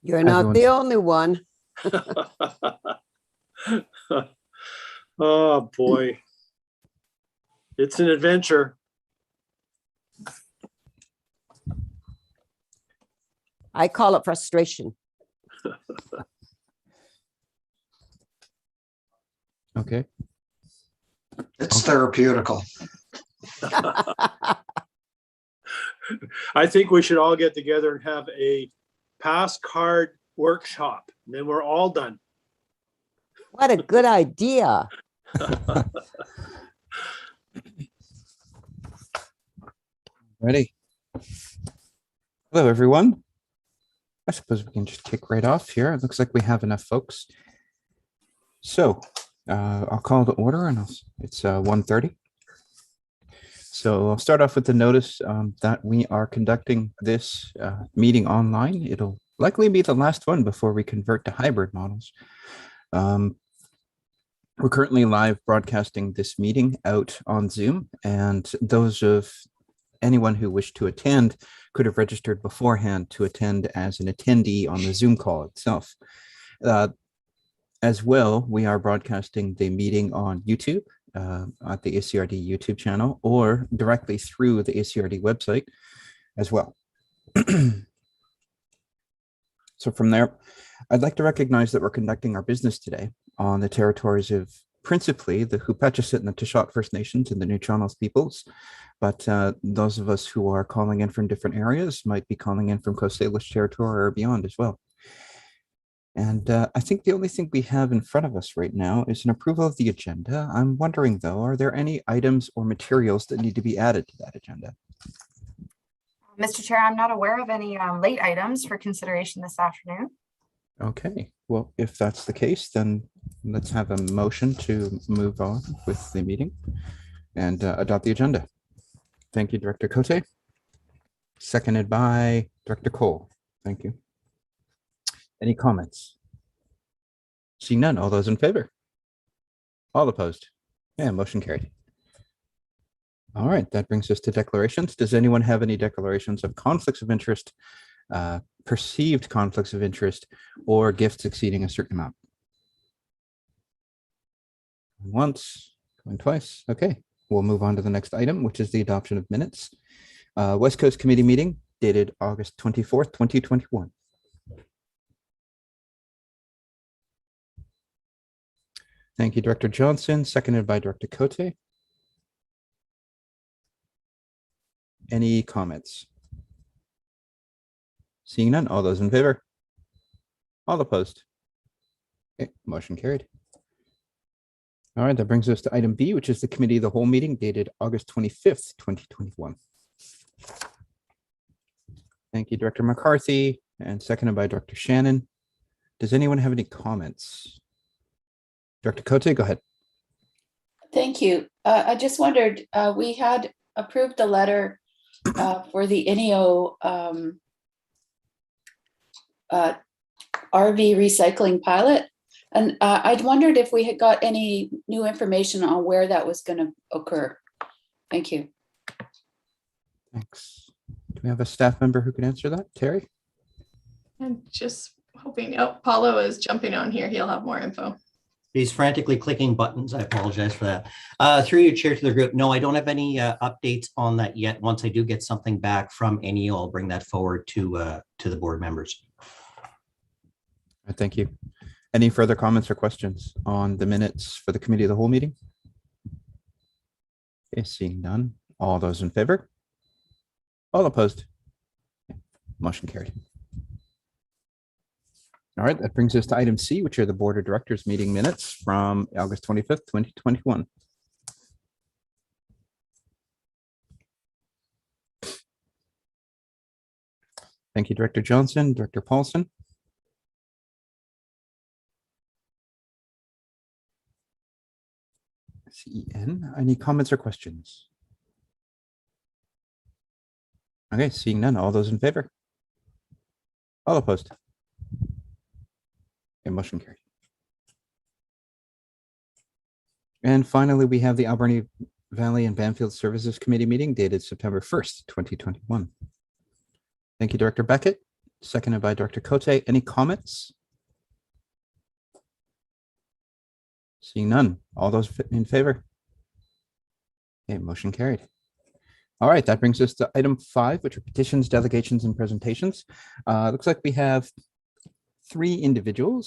You're not the only one. Oh boy. It's an adventure. I call it frustration. Okay. It's therapeutical. I think we should all get together and have a pass card workshop. And then we're all done. What a good idea. Ready? Hello, everyone. I suppose we can just kick right off here. It looks like we have enough folks. So I'll call to order, and it's 1:30. So I'll start off with the notice that we are conducting this meeting online. It'll likely be the last one before we convert to hybrid models. We're currently live broadcasting this meeting out on Zoom, and those of anyone who wished to attend could have registered beforehand to attend as an attendee on the Zoom call itself. As well, we are broadcasting the meeting on YouTube at the ACRD YouTube channel, or directly through the ACRD website as well. So from there, I'd like to recognize that we're conducting our business today on the territories of principally the Hupatchisitt and the Tishot First Nations and the New Channels peoples. But those of us who are calling in from different areas might be calling in from Coast Salish territory or beyond as well. And I think the only thing we have in front of us right now is an approval of the agenda. I'm wondering, though, are there any items or materials that need to be added to that agenda? Mr. Chair, I'm not aware of any late items for consideration this afternoon. Okay, well, if that's the case, then let's have a motion to move on with the meeting and adopt the agenda. Thank you, Director Cote. Seconded by Director Cole. Thank you. Any comments? Seeing none, all those in favor? All opposed? Yeah, motion carried. All right, that brings us to declarations. Does anyone have any declarations of conflicts of interest, perceived conflicts of interest, or gifts exceeding a certain amount? Once, going twice. Okay, we'll move on to the next item, which is the adoption of minutes. West Coast Committee meeting dated August 24th, 2021. Thank you, Director Johnson, seconded by Director Cote. Any comments? Seeing none, all those in favor? All opposed? Okay, motion carried. All right, that brings us to item B, which is the committee of the whole meeting dated August 25th, 2021. Thank you, Director McCarthy, and seconded by Director Shannon. Does anyone have any comments? Director Cote, go ahead. Thank you. I just wondered, we had approved the letter for the INEO RV recycling pilot. And I'd wondered if we had got any new information on where that was going to occur. Thank you. Thanks. Do we have a staff member who can answer that? Terry? I'm just hoping, oh, Paulo is jumping on here. He'll have more info. He's frantically clicking buttons. I apologize for that. Through your chair to the group. No, I don't have any updates on that yet. Once I do get something back from NEO, I'll bring that forward to the board members. Thank you. Any further comments or questions on the minutes for the committee of the whole meeting? Okay, seeing none. All those in favor? All opposed? Motion carried. All right, that brings us to item C, which are the Board of Directors meeting minutes from August 25th, 2021. Thank you, Director Johnson. Director Paulson? CEN, any comments or questions? Okay, seeing none. All those in favor? All opposed? Okay, motion carried. And finally, we have the Alberni Valley and Banfield Services Committee meeting dated September 1st, 2021. Thank you, Director Beckett, seconded by Director Cote. Any comments? Seeing none. All those in favor? Okay, motion carried. All right, that brings us to item 5, which are petitions, delegations, and presentations. Looks like we have three individual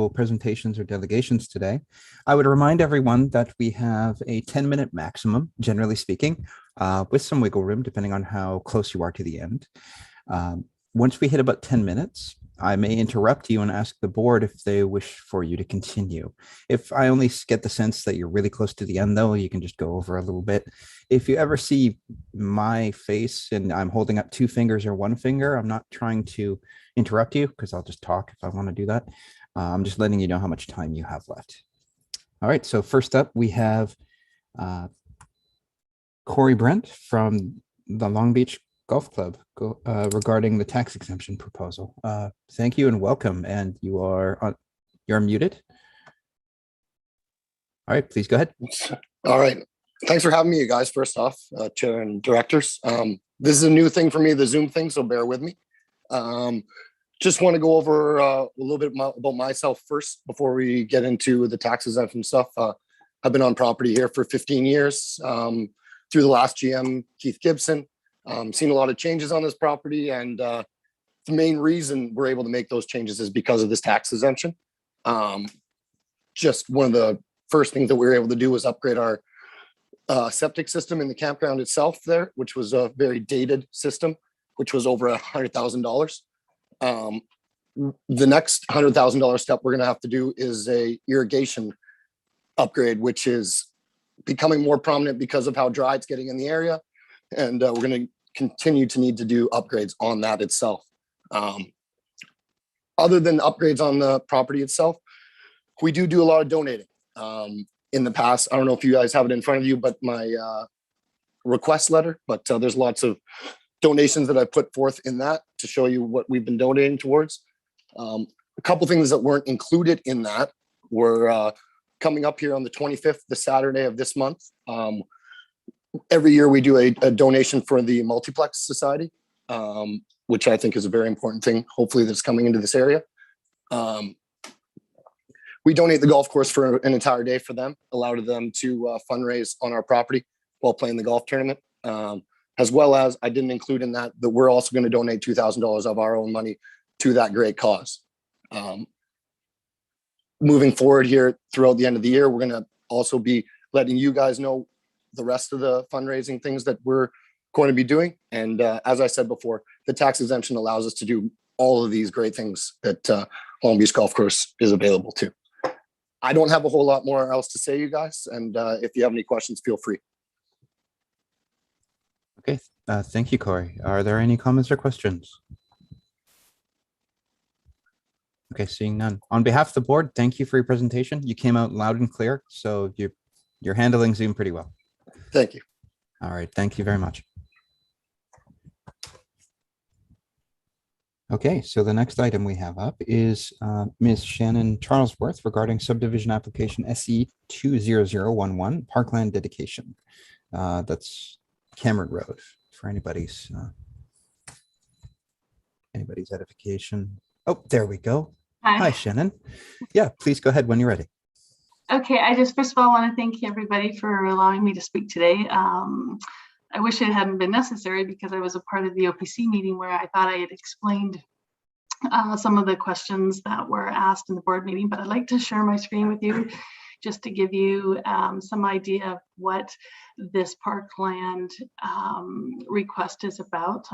presentations or delegations today. I would remind everyone that we have a 10-minute maximum, generally speaking, with some wiggle room, depending on how close you are to the end. Once we hit about 10 minutes, I may interrupt you and ask the board if they wish for you to continue. If I only get the sense that you're really close to the end, though, you can just go over a little bit. If you ever see my face and I'm holding up 2 fingers or 1 finger, I'm not trying to interrupt you because I'll just talk if I want to do that. I'm just letting you know how much time you have left. All right, so first up, we have Corey Brent from the Long Beach Golf Club regarding the tax exemption proposal. Thank you and welcome. And you're muted. All right, please go ahead. All right. Thanks for having me, you guys. First off, chair and directors. This is a new thing for me, the Zoom thing, so bear with me. Just want to go over a little bit about myself first before we get into the tax exemption stuff. I've been on property here for 15 years through the last GM, Keith Gibson. Seen a lot of changes on this property, and the main reason we're able to make those changes is because of this tax exemption. Just one of the first things that we were able to do was upgrade our septic system in the campground itself there, which was a very dated system, which was over $100,000. The next $100,000 step we're going to have to do is a irrigation upgrade, which is becoming more prominent because of how dry it's getting in the area. And we're going to continue to need to do upgrades on that itself. Other than upgrades on the property itself, we do a lot of donating. In the past, I don't know if you guys have it in front of you, but my request letter, but there's lots of donations that I put forth in that to show you what we've been donating towards. A couple things that weren't included in that were coming up here on the 25th, the Saturday of this month. Every year we do a donation for the Multiplex Society, which I think is a very important thing, hopefully that's coming into this area. We donate the golf course for an entire day for them, allow them to fundraise on our property while playing the golf tournament. As well as, I didn't include in that we're also going to donate $2,000 of our own money to that great cause. Moving forward here throughout the end of the year, we're going to also be letting you guys know the rest of the fundraising things that we're going to be doing. And as I said before, the tax exemption allows us to do all of these great things that Long Beach Golf Course is available to. I don't have a whole lot more else to say, you guys. And if you have any questions, feel free. Okay, thank you, Corey. Are there any comments or questions? Okay, seeing none. On behalf of the board, thank you for your presentation. You came out loud and clear, so you're handling Zoom pretty well. Thank you. All right, thank you very much. Okay, so the next item we have up is Ms. Shannon Charlesworth regarding subdivision application SE 20011 Parkland dedication. That's Cameron Road for anybody's edification. Oh, there we go. Hi, Shannon. Yeah, please go ahead when you're ready. Okay, I just first of all want to thank everybody for allowing me to speak today. I wish it hadn't been necessary because I was a part of the OPC meeting where I thought I had explained some of the questions that were asked in the board meeting, but I'd like to share my screen with you just to give you some idea of what this parkland request is about.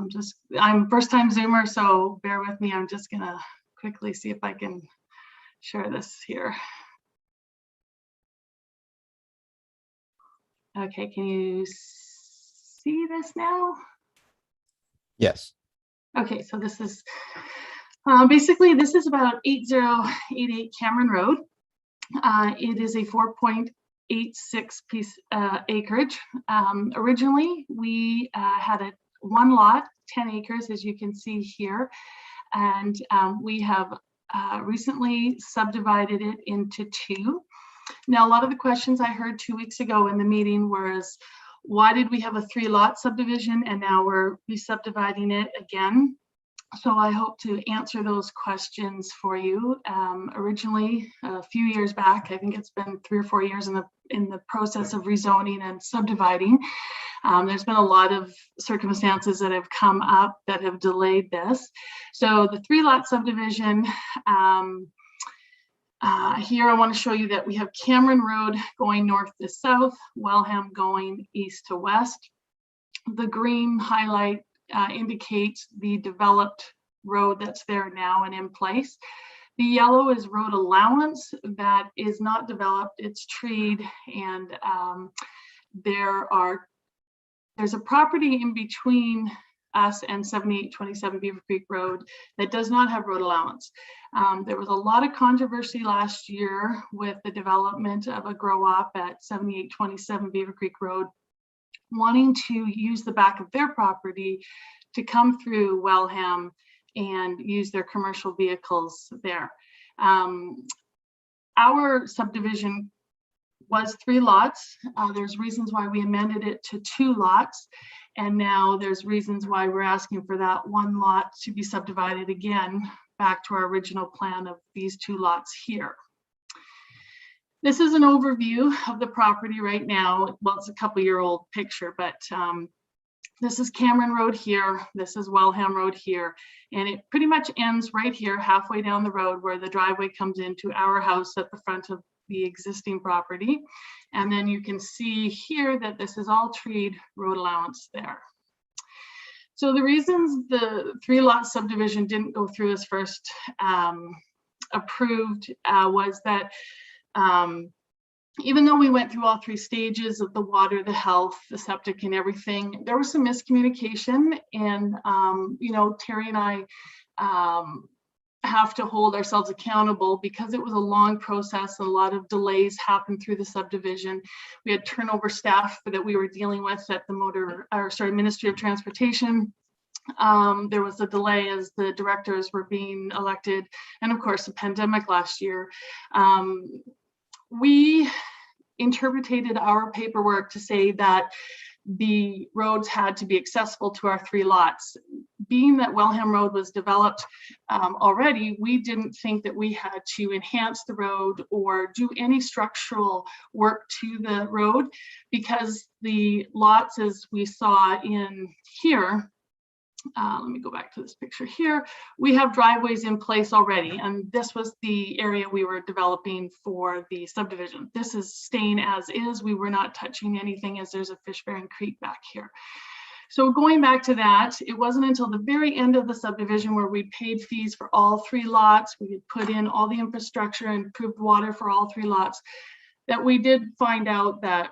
I'm first time Zoomer, so bear with me. I'm just gonna quickly see if I can share this here. Okay, can you see this now? Yes. Okay, so this is basically this is about 8088 Cameron Road. It is a 4.86 piece acreage. Originally, we had one lot, 10 acres, as you can see here, and we have recently subdivided it into 2. Now, a lot of the questions I heard 2 weeks ago in the meeting was, why did we have a 3-lot subdivision and now we're re-subdividing it again? So I hope to answer those questions for you. Originally, a few years back, I think it's been 3 or 4 years in the process of rezoning and subdividing. There's been a lot of circumstances that have come up that have delayed this. So the 3-lot subdivision, here I want to show you that we have Cameron Road going north to south, Wellham going east to west. The green highlight indicates the developed road that's there now and in place. The yellow is road allowance that is not developed, it's treed, and there's a property in between us and 7827 Beaver Creek Road that does not have road allowance. There was a lot of controversy last year with the development of a grow op at 7827 Beaver Creek Road, wanting to use the back of their property to come through Wellham and use their commercial vehicles there. Our subdivision was 3 lots. There's reasons why we amended it to 2 lots. And now there's reasons why we're asking for that 1 lot to be subdivided again back to our original plan of these 2 lots here. This is an overview of the property right now. Well, it's a couple-year-old picture, but this is Cameron Road here. This is Wellham Road here. And it pretty much ends right here, halfway down the road where the driveway comes into our house at the front of the existing property. And then you can see here that this is all treed, road allowance there. So the reasons the 3-lot subdivision didn't go through as first approved was that even though we went through all 3 stages of the water, the health, the septic and everything, there was some miscommunication. And, you know, Terry and I have to hold ourselves accountable because it was a long process. A lot of delays happened through the subdivision. We had turnover staff that we were dealing with at the Ministry of Transportation. There was a delay as the directors were being elected, and of course the pandemic last year. We interpreted our paperwork to say that the roads had to be accessible to our 3 lots. Being that Wellham Road was developed already, we didn't think that we had to enhance the road or do any structural work to the road, because the lots, as we saw in here, let me go back to this picture here. We have driveways in place already, and this was the area we were developing for the subdivision. This is staying as is. We were not touching anything, as there's a fish-bearing creek back here. So going back to that, it wasn't until the very end of the subdivision where we paid fees for all 3 lots, we had put in all the infrastructure and improved water for all 3 lots, that we did find out that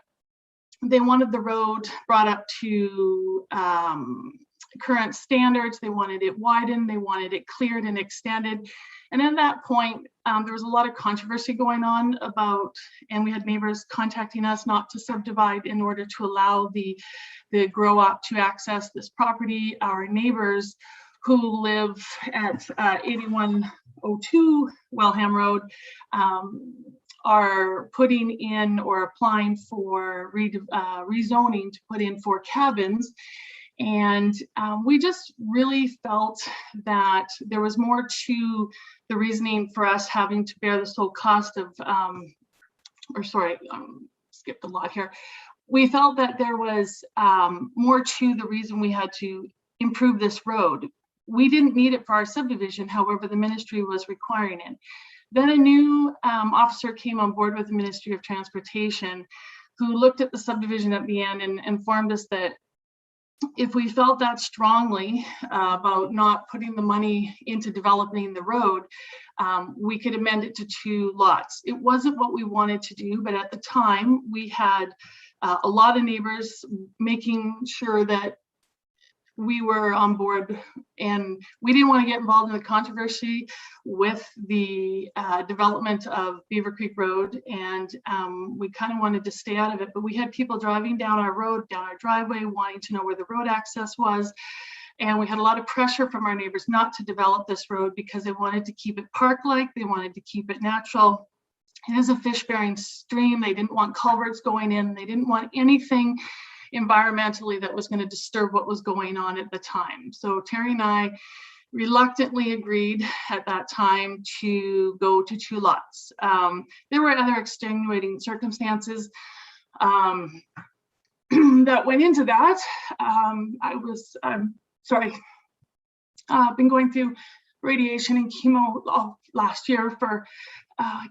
they wanted the road brought up to current standards. They wanted it widened, they wanted it cleared and extended. And at that point, there was a lot of controversy going on about, and we had neighbors contacting us not to subdivide in order to allow the grow op to access this property. Our neighbors who live at 8102 Wellham Road are putting in or applying for rezoning to put in 4 cabins. And we just really felt that there was more to the reasoning for us having to bear the sole cost of, skipped a lot here. We felt that there was more to the reason we had to improve this road. We didn't need it for our subdivision, however, the ministry was requiring it. Then a new officer came on board with the Ministry of Transportation, who looked at the subdivision at the end and informed us that if we felt that strongly about not putting the money into developing the road, we could amend it to 2 lots. It wasn't what we wanted to do, but at the time we had a lot of neighbors making sure that we were on board, and we didn't want to get involved in the controversy with the development of Beaver Creek Road, and we kind of wanted to stay out of it. But we had people driving down our road, down our driveway, wanting to know where the road access was. And we had a lot of pressure from our neighbors not to develop this road because they wanted to keep it park-like, they wanted to keep it natural. It is a fish-bearing stream. They didn't want culverts going in. They didn't want anything environmentally that was going to disturb what was going on at the time. So Terry and I reluctantly agreed at that time to go to 2 lots. There were other extenuating circumstances that went into that. I've been going through radiation and chemo all last year for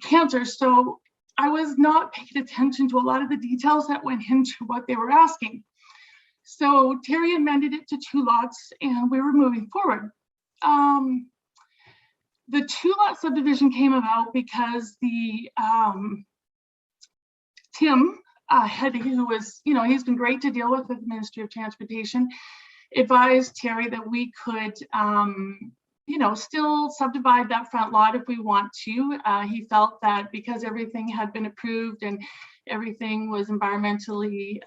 cancer. So I was not paying attention to a lot of the details that went into what they were asking. So Terry amended it to 2 lots and we were moving forward. The 2-lot subdivision came about because the Tim who was, he's been great to deal with the Ministry of Transportation, advised Terry that we could still subdivide that front lot if we want to. He felt that because everything had been approved and everything was environmentally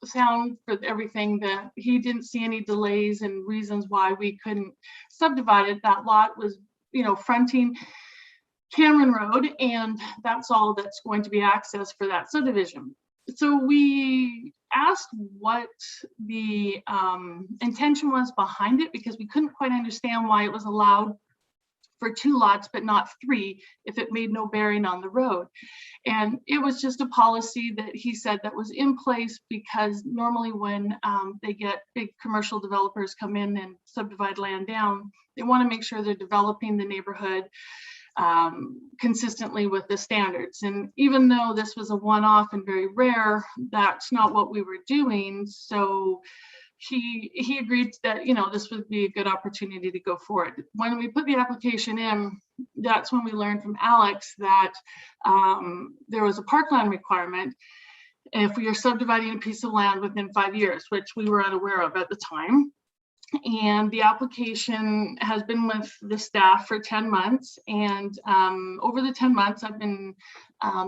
sound for everything, that he didn't see any delays and reasons why we couldn't subdivide it. That lot was, fronting Cameron Road, and that's all that's going to be accessed for that subdivision. So we asked what the intention was behind it, because we couldn't quite understand why it was allowed for 2 lots but not 3 if it made no bearing on the road. And it was just a policy that he said that was in place because normally when they get big commercial developers come in and subdivide land down, they want to make sure they're developing the neighborhood consistently with the standards. And even though this was a one-off and very rare, that's not what we were doing. So he agreed that, this would be a good opportunity to go forward. When we put the application in, that's when we learned from Alex that there was a parkland requirement if we are subdividing a piece of land within 5 years, which we were unaware of at the time. And the application has been with the staff for 10 months. And over the 10 months, I've been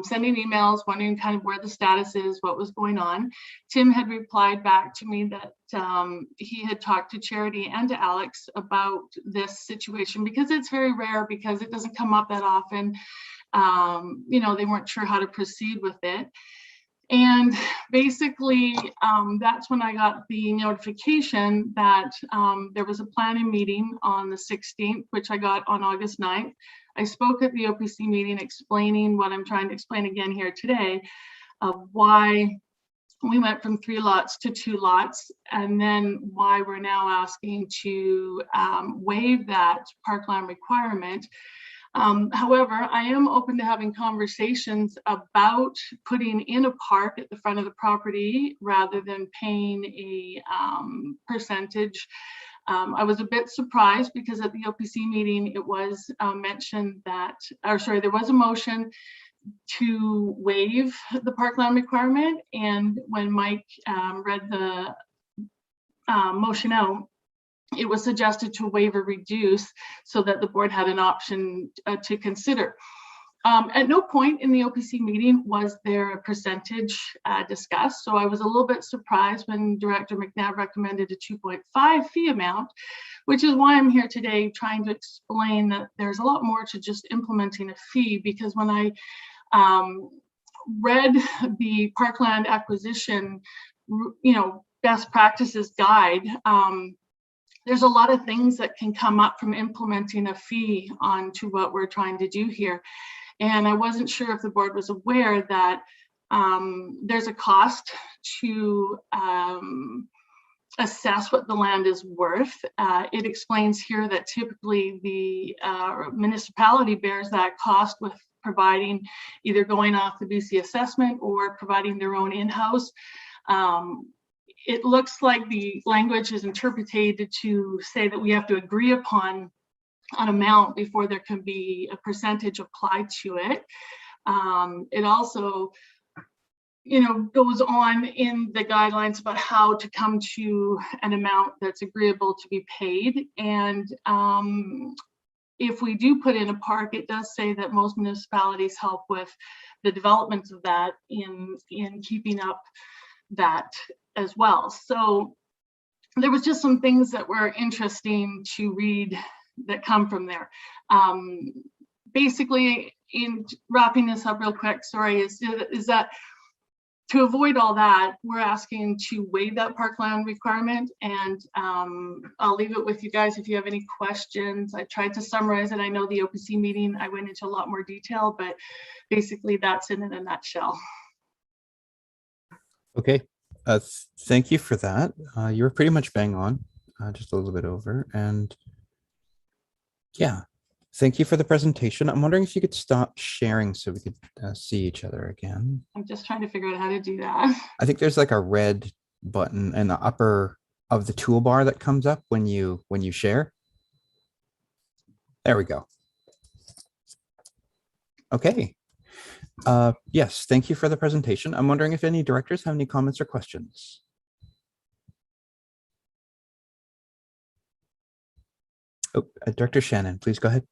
sending emails, wondering kind of where the status is, what was going on. Tim had replied back to me that he had talked to Charity and to Alex about this situation because it's very rare, because it doesn't come up that often. They weren't sure how to proceed with it. And basically, that's when I got the notification that there was a planning meeting on the 16th, which I got on August 9th. I spoke at the OPC meeting explaining what I'm trying to explain again here today, of why we went from 3 lots to 2 lots, and then why we're now asking to waive that parkland requirement. However, I am open to having conversations about putting in a park at the front of the property rather than paying a percentage. I was a bit surprised because at the OPC meeting, it was mentioned that, there was a motion to waive the parkland requirement. And when Mike read the motion out, it was suggested to waive or reduce so that the board had an option to consider. At no point in the OPC meeting was there a percentage discussed. So I was a little bit surprised when Director McNabb recommended a 2.5 fee amount, which is why I'm here today trying to explain that there's a lot more to just implementing a fee. Because when I read the Parkland Acquisition, best practices guide, there's a lot of things that can come up from implementing a fee onto what we're trying to do here. And I wasn't sure if the board was aware that there's a cost to assess what the land is worth. It explains here that typically the municipality bears that cost with providing, either going off the BC assessment or providing their own in-house. It looks like the language is interpreted to say that we have to agree upon an amount before there can be a percentage applied to it. It also, goes on in the guidelines about how to come to an amount that's agreeable to be paid. And if we do put in a park, it does say that most municipalities help with the development of that in keeping up that as well. So there was just some things that were interesting to read that come from there. basically, in wrapping this up real quick, sorry, is that to avoid all that, we're asking to waive that parkland requirement, and I'll leave it with you guys if you have any questions. I tried to summarize it. I know the OPC meeting, I went into a lot more detail, but basically that's in a nutshell. Okay, thank you for that. You were pretty much bang on, just a little bit over. And yeah, thank you for the presentation. I'm wondering if you could stop sharing so we could see each other again. I'm just trying to figure out how to do that. I think there's like a red button in the upper of the toolbar that comes up when you share. There we go. Okay. Yes, thank you for the presentation. I'm wondering if any directors have any comments or questions. Oh, Director Shannon, please go ahead.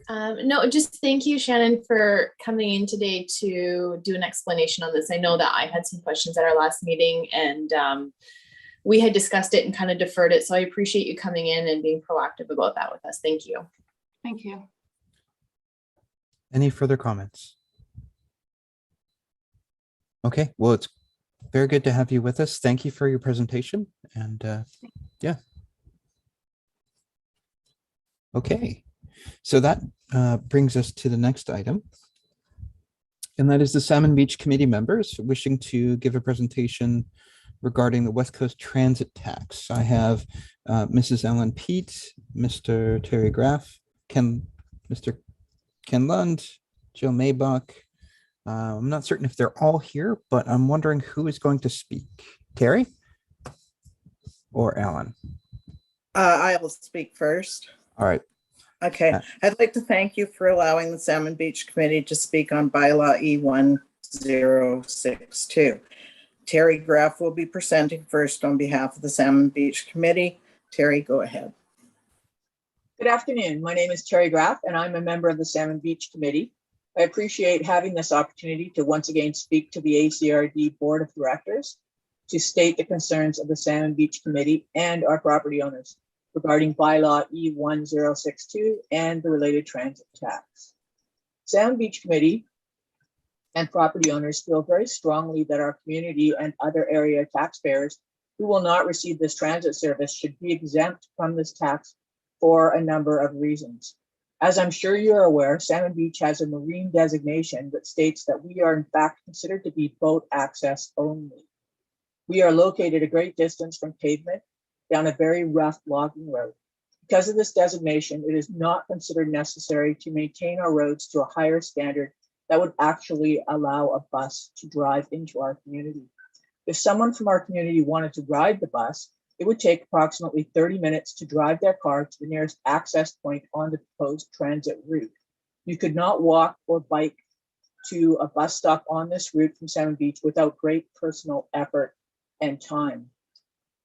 No, just thank you, Shannon, for coming in today to do an explanation on this. I know that I had some questions at our last meeting, and we had discussed it and kind of deferred it. So I appreciate you coming in and being proactive about that with us. Thank you. Thank you. Any further comments? Okay, well, it's very good to have you with us. Thank you for your presentation. And yeah. Okay, so that brings us to the next item. And that is the Salmon Beach Committee members wishing to give a presentation regarding the West Coast Transit Tax. I have Mrs. Ellen Pete, Mr. Terry Graff, Mr. Ken Lund, Jill Maybach. I'm not certain if they're all here, but I'm wondering who is going to speak. Terry or Alan? I will speak first. All right. Okay. I'd like to thank you for allowing the Salmon Beach Committee to speak on Bylaw E1062. Terry Graff will be presenting first on behalf of the Salmon Beach Committee. Terry, go ahead. Good afternoon. My name is Terry Graff, and I'm a member of the Salmon Beach Committee. I appreciate having this opportunity to once again speak to the ACRD Board of Directors to state the concerns of the Salmon Beach Committee and our property owners regarding Bylaw E1062 and the related transit tax. Salmon Beach Committee and property owners feel very strongly that our community and other area taxpayers who will not receive this transit service should be exempt from this tax for a number of reasons. As I'm sure you're aware, Salmon Beach has a marine designation that states that we are in fact considered to be boat access only. We are located a great distance from pavement down a very rough logging road. Because of this designation, it is not considered necessary to maintain our roads to a higher standard that would actually allow a bus to drive into our community. If someone from our community wanted to ride the bus, it would take approximately 30 minutes to drive their car to the nearest access point on the proposed transit route. You could not walk or bike to a bus stop on this route from Salmon Beach without great personal effort and time.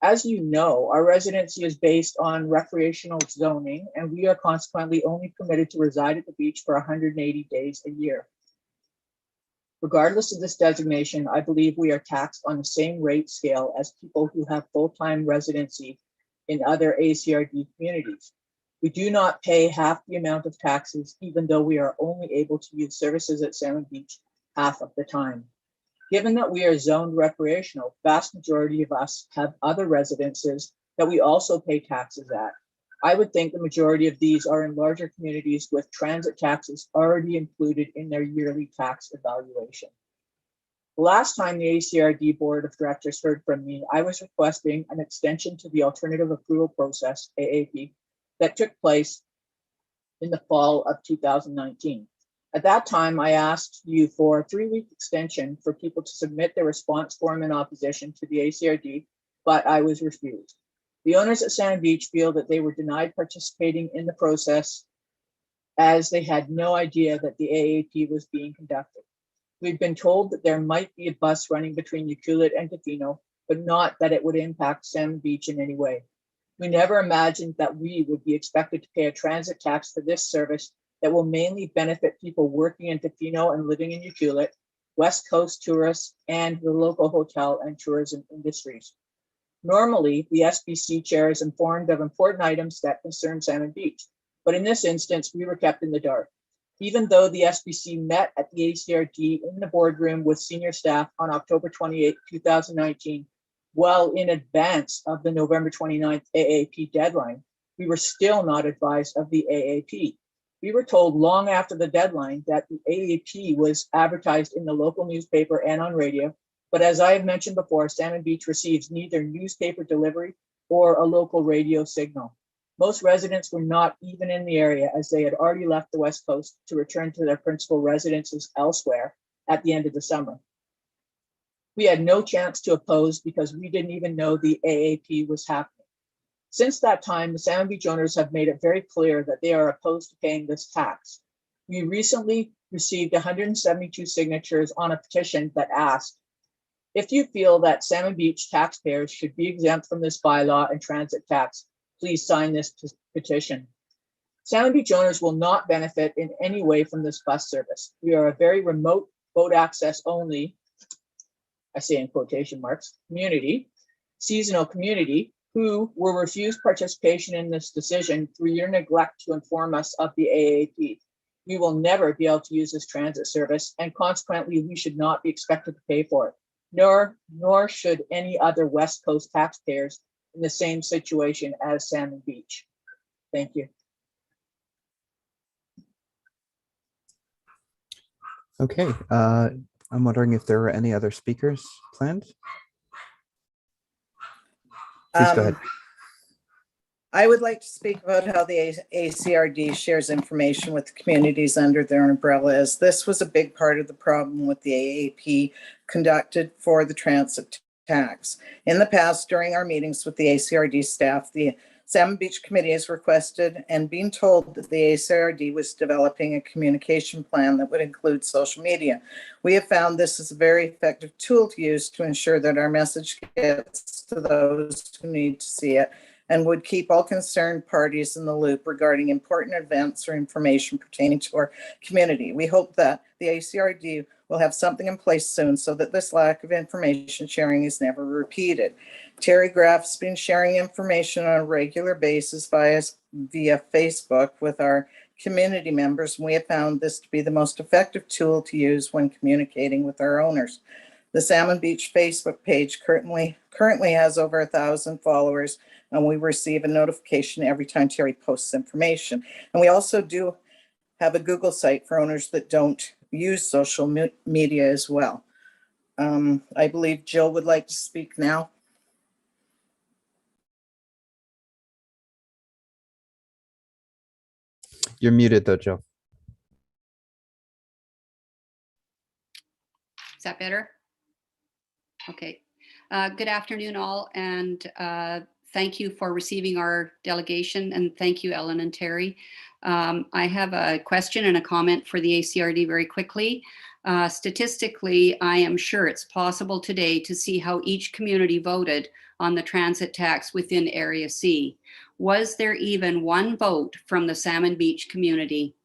As you know, our residency is based on recreational zoning, and we are consequently only permitted to reside at the beach for 180 days a year. Regardless of this designation, I believe we are taxed on the same rate scale as people who have full-time residency in other ACRD communities. We do not pay half the amount of taxes, even though we are only able to use services at Salmon Beach half of the time. Given that we are zoned recreational, vast majority of us have other residences that we also pay taxes at. I would think the majority of these are in larger communities with transit taxes already included in their yearly tax evaluation. The last time the ACRD Board of Directors heard from me, I was requesting an extension to the alternative approval process, AAP, that took place in the fall of 2019. At that time, I asked you for a 3-week extension for people to submit their response form in opposition to the ACRD, but I was refused. The owners at Salmon Beach feel that they were denied participating in the process as they had no idea that the AAP was being conducted. We've been told that there might be a bus running between Ucluelet and Tofino, but not that it would impact Salmon Beach in any way. We never imagined that we would be expected to pay a transit tax for this service that will mainly benefit people working in Tofino and living in Ucluelet, West Coast tourists, and the local hotel and tourism industries. Normally, the SBC chair is informed of important items that concern Salmon Beach, but in this instance, we were kept in the dark. even though the SBC met at the ACRD in the boardroom with senior staff on October 28, 2019, well in advance of the November 29th AAP deadline, we were still not advised of the AAP. We were told long after the deadline that the AAP was advertised in the local newspaper and on radio, but as I have mentioned before, Salmon Beach receives neither newspaper delivery or a local radio signal. Most residents were not even in the area as they had already left the West Coast to return to their principal residences elsewhere at the end of the summer. We had no chance to oppose because we didn't even know the AAP was happening. Since that time, the Salmon Beach owners have made it very clear that they are opposed to paying this tax. We recently received 172 signatures on a petition that asked, if you feel that Salmon Beach taxpayers should be exempt from this bylaw and transit tax, please sign this petition. Salmon Beach owners will not benefit in any way from this bus service. We are a very remote boat access only, I say in quotation marks, community, seasonal community, who will refuse participation in this decision through your neglect to inform us of the AAP. We will never be able to use this transit service, and consequently, we should not be expected to pay for it, nor should any other West Coast taxpayers in the same situation as Salmon Beach. Thank you. Okay, I'm wondering if there are any other speakers planned. Please go ahead. I would like to speak about how the ACRD shares information with the communities under their umbrella, as this was a big part of the problem with the AAP conducted for the transit tax. In the past, during our meetings with the ACRD staff, the Salmon Beach Committee has requested and been told that the ACRD was developing a communication plan that would include social media. We have found this is a very effective tool to use to ensure that our message gets to those who need to see it, and would keep all concerned parties in the loop regarding important events or information pertaining to our community. We hope that the ACRD will have something in place soon so that this lack of information sharing is never repeated. Terry Graff's been sharing information on a regular basis via Facebook with our community members, and we have found this to be the most effective tool to use when communicating with our owners. The Salmon Beach Facebook page currently has over 1,000 followers, and we receive a notification every time Terry posts information. And we also do have a Google site for owners that don't use social media as well. I believe Jill would like to speak now. You're muted though, Jill. Is that better? Okay. Good afternoon, all, and thank you for receiving our delegation, and thank you, Ellen and Terry. I have a question and a comment for the ACRD very quickly. Statistically, I am sure it's possible today to see how each community voted on the transit tax within Area C. Was there even one vote from the Salmon Beach community?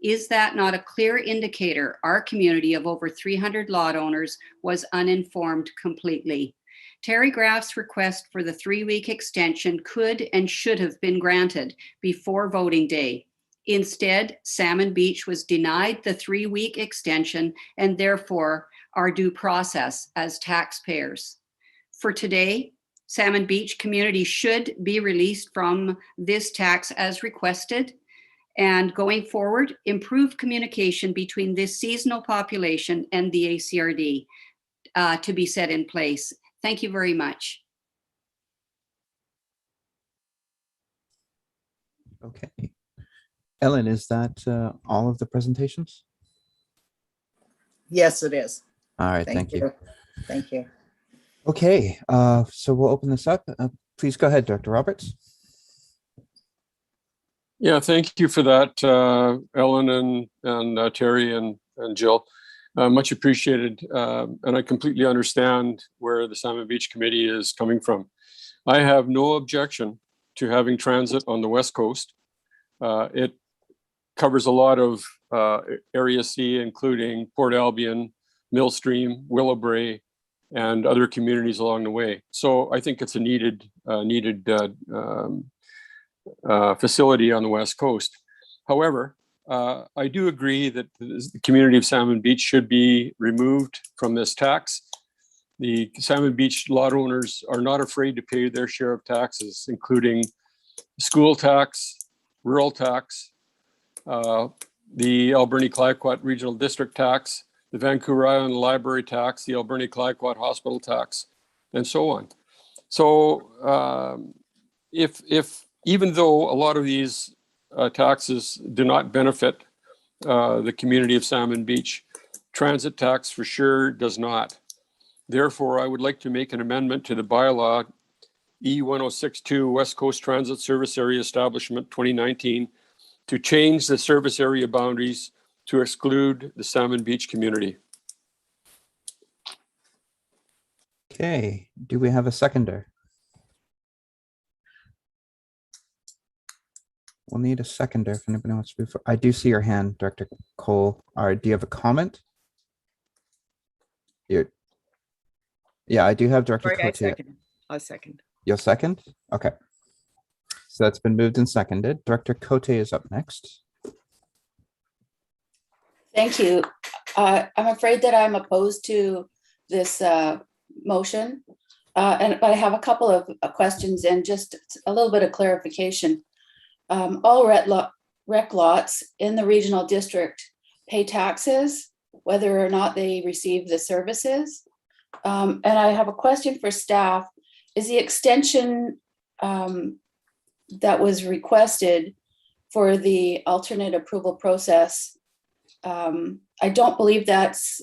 Is that not a clear indicator our community of over 300 lot owners was uninformed completely? Terry Graff's request for the 3-week extension could and should have been granted before voting day. Instead, Salmon Beach was denied the 3-week extension and therefore our due process as taxpayers. For today, Salmon Beach community should be released from this tax as requested. And going forward, improve communication between this seasonal population and the ACRD to be set in place. Thank you very much. Okay. Ellen, is that all of the presentations? Yes, it is. All right, thank you. Thank you. Okay, so we'll open this up. Please go ahead, Dr. Roberts. Yeah, thank you for that, Ellen and Terry and Jill. Much appreciated. And I completely understand where the Salmon Beach Committee is coming from. I have no objection to having transit on the West Coast. It covers a lot of Area C, including Port Albion, Millstream, Willowbrae, and other communities along the way. So I think it's a needed facility on the West Coast. However, I do agree that the community of Salmon Beach should be removed from this tax. The Salmon Beach lot owners are not afraid to pay their share of taxes, including school tax, rural tax, the Alberni-Clayoquot Regional District tax, the Vancouver Island Library tax, the Alberni-Clayoquot Hospital tax, and so on. So if even though a lot of these taxes do not benefit the community of Salmon Beach, transit tax for sure does not. Therefore, I would like to make an amendment to the bylaw E1062 West Coast Transit Service Area Establishment 2019 to change the service area boundaries to exclude the Salmon Beach community. Okay, do we have a seconder? We'll need a seconder if anybody wants to move. I do see your hand, Director Cole. All right, do you have a comment? Yeah, I do have Director Sorry, Cote. I'll second. You'll second? Okay. So that's been moved and seconded. Director Cote is up next. Thank you. I'm afraid that I'm opposed to this motion. And I have a couple of questions and just a little bit of clarification. All rec lots in the regional district pay taxes, whether or not they receive the services. And I have a question for staff. Is the extension that was requested for the alternate approval process, I don't believe that's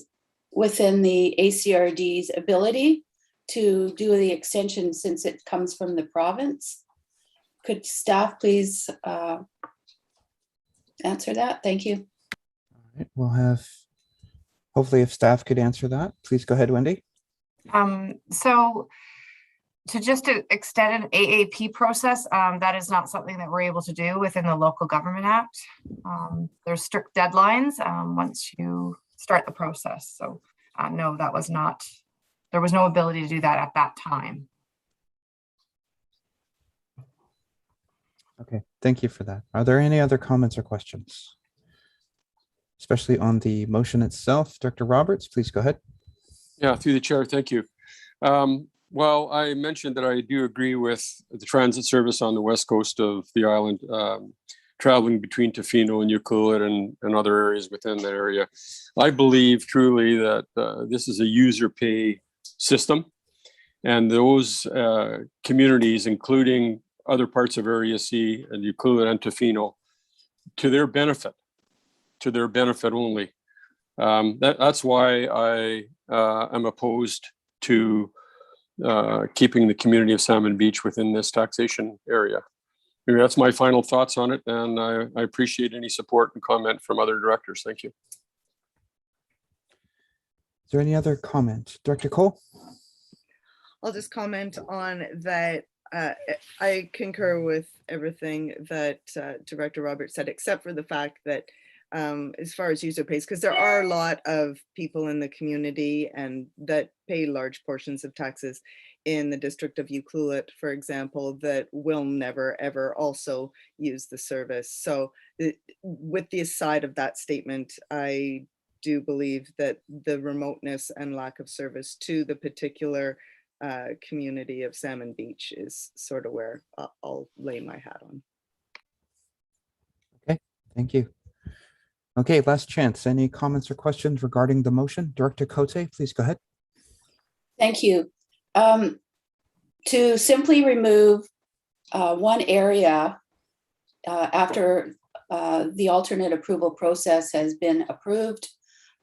within the ACRD's ability to do the extension since it comes from the province. Could staff please answer that? Thank you. All right, we'll have, hopefully if staff could answer that, please go ahead, Wendy. So to just to extend an AAP process, that is not something that we're able to do within the Local Government Act. There's strict deadlines once you start the process. So no, that was not, there was no ability to do that at that time. Okay, thank you for that. Are there any other comments or questions? Especially on the motion itself, Director Roberts, please go ahead. Yeah, through the chair, thank you. Well, I mentioned that I do agree with the transit service on the west coast of the island, traveling between Tofino and Ucluelet and other areas within that area. I believe truly that this is a user pay system, and those communities, including other parts of Area C and Ucluelet and Tofino, to their benefit only. That's why I am opposed to keeping the community of Salmon Beach within this taxation area. Maybe that's my final thoughts on it, and I appreciate any support and comment from other directors. Thank you. Is there any other comment? Director Cole? I'll just comment on that. I concur with everything that Director Roberts said, except for the fact that as far as user pays, because there are a lot of people in the community and that pay large portions of taxes in the district of Ucluelet, for example, that will never ever also use the service. So with the aside of that statement, I do believe that the remoteness and lack of service to the particular community of Salmon Beach is sort of where I'll lay my hat on. Okay, thank you. Okay, last chance. Any comments or questions regarding the motion? Director Cote, please go ahead. Thank you. To simply remove one area after the alternate approval process has been approved,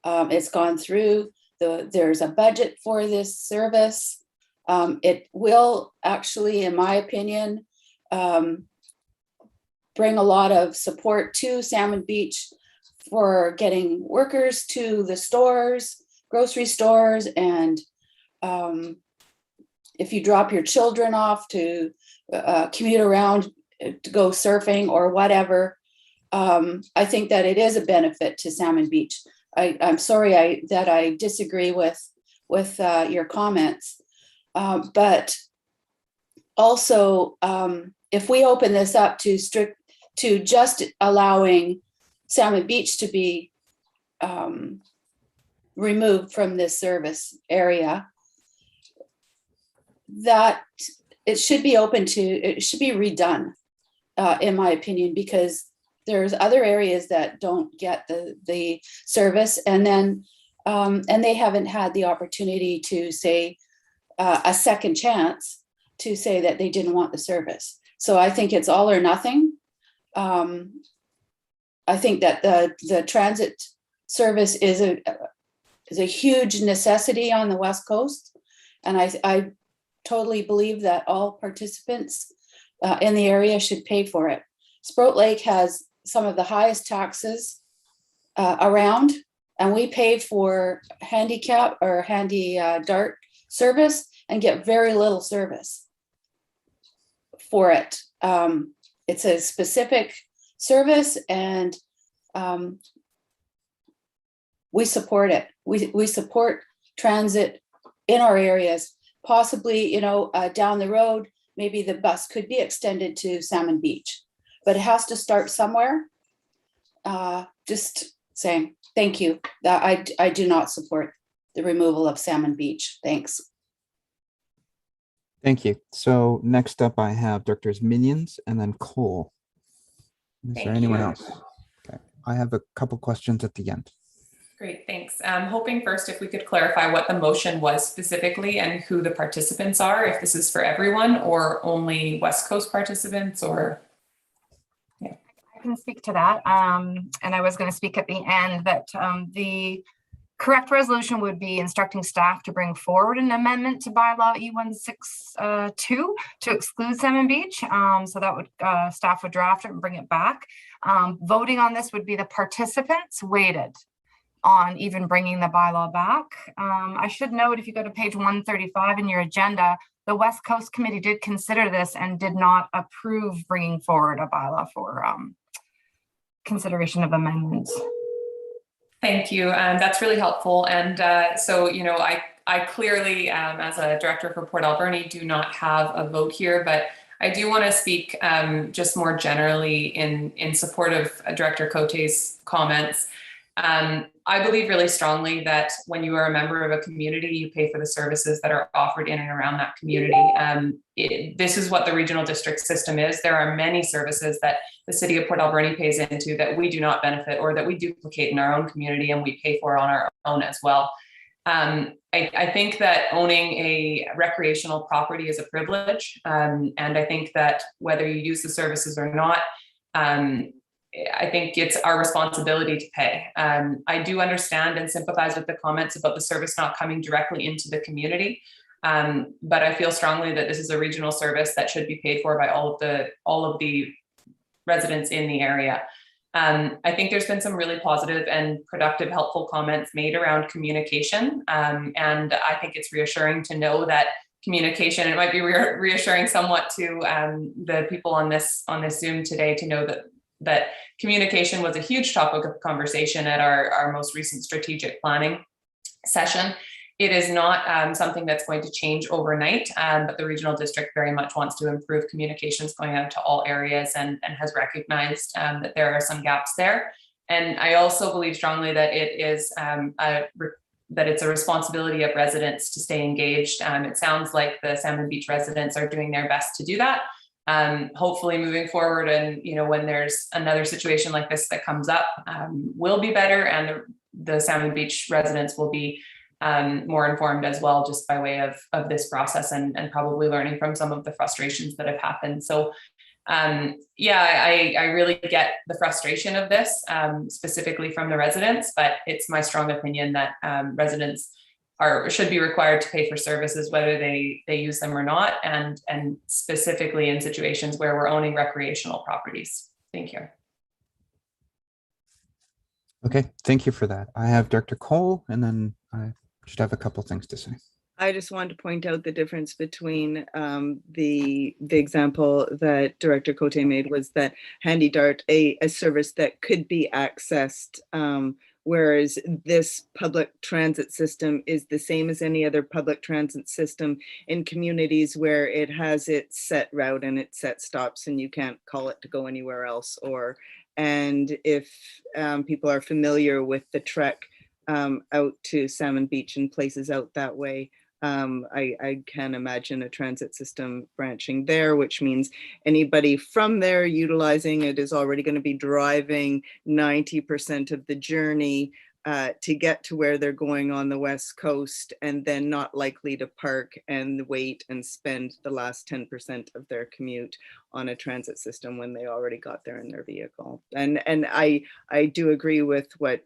it's gone through, there's a budget for this service. It will actually, in my opinion, bring a lot of support to Salmon Beach for getting workers to the stores, grocery stores, and if you drop your children off to commute around to go surfing or whatever, I think that it is a benefit to Salmon Beach. I'm sorry that I disagree with your comments, but also if we open this up to just allowing Salmon Beach to be removed from this service area, that it should be it should be redone, in my opinion, because there's other areas that don't get the service, and then and they haven't had the opportunity to say a second chance to say that they didn't want the service. So I think it's all or nothing. I think that the transit service is a huge necessity on the West Coast, and I totally believe that all participants in the area should pay for it. Sprout Lake has some of the highest taxes around, and we pay for handicap or handy dart service and get very little service for it. It's a specific service, and we support it. We support transit in our areas. Possibly, you know, down the road, maybe the bus could be extended to Salmon Beach, but it has to start somewhere. Just saying, thank you. I do not support the removal of Salmon Beach. Thanks. Thank you. So next up, I have Directors Minions and then Cole. Is there anyone else? Okay. I have a couple questions at the end. Great, thanks. I'm hoping first if we could clarify what the motion was specifically and who the participants are, if this is for everyone or only West Coast participants, or. Yeah, I can speak to that. And I was going to speak at the end that the correct resolution would be instructing staff to bring forward an amendment to bylaw E162 to exclude Salmon Beach. So that would staff would draft it and bring it back. Voting on this would be the participants weighted on even bringing the bylaw back. I should note, if you go to page 135 in your agenda, the West Coast Committee did consider this and did not approve bringing forward a bylaw for consideration of amendments. Thank you. That's really helpful. And so, you know, I clearly, as a director for Port Alberni, do not have a vote here, but I do want to speak just more generally in support of Director Cote's comments. I believe really strongly that when you are a member of a community, you pay for the services that are offered in and around that community. This is what the regional district system is. There are many services that the city of Port Alberni pays into that we do not benefit or that we duplicate in our own community and we pay for on our own as well. I think that owning a recreational property is a privilege. And I think that whether you use the services or not, I think it's our responsibility to pay. I do understand and sympathize with the comments about the service not coming directly into the community. But I feel strongly that this is a regional service that should be paid for by all of the residents in the area. I think there's been some really positive and productive, helpful comments made around communication. And I think it's reassuring to know that communication, it might be reassuring somewhat to the people on this Zoom today to know that communication was a huge topic of conversation at our most recent strategic planning session. It is not something that's going to change overnight, but the regional district very much wants to improve communications going out to all areas and has recognized that there are some gaps there. And I also believe strongly that it is that it's a responsibility of residents to stay engaged. It sounds like the Salmon Beach residents are doing their best to do that. Hopefully moving forward, and when there's another situation like this that comes up, will be better, and the Salmon Beach residents will be more informed as well, just by way of this process and probably learning from some of the frustrations that have happened. So yeah, I really get the frustration of this, specifically from the residents, but it's my strong opinion that residents should be required to pay for services whether they use them or not, and specifically in situations where we're owning recreational properties. Thank you. Okay, thank you for that. I have Director Cole, and then I should have a couple things to say. I just wanted to point out the difference between the example that Director Cote made was that Handy Dart, a service that could be accessed, whereas this public transit system is the same as any other public transit system in communities where it has its set route and its set stops, and you can't call it to go anywhere else, or And if people are familiar with the trek out to Salmon Beach and places out that way, I can imagine a transit system branching there, which means anybody from there utilizing it is already going to be driving 90% of the journey to get to where they're going on the West Coast, and then not likely to park and wait and spend the last 10% of their commute on a transit system when they already got there in their vehicle. And I do agree with what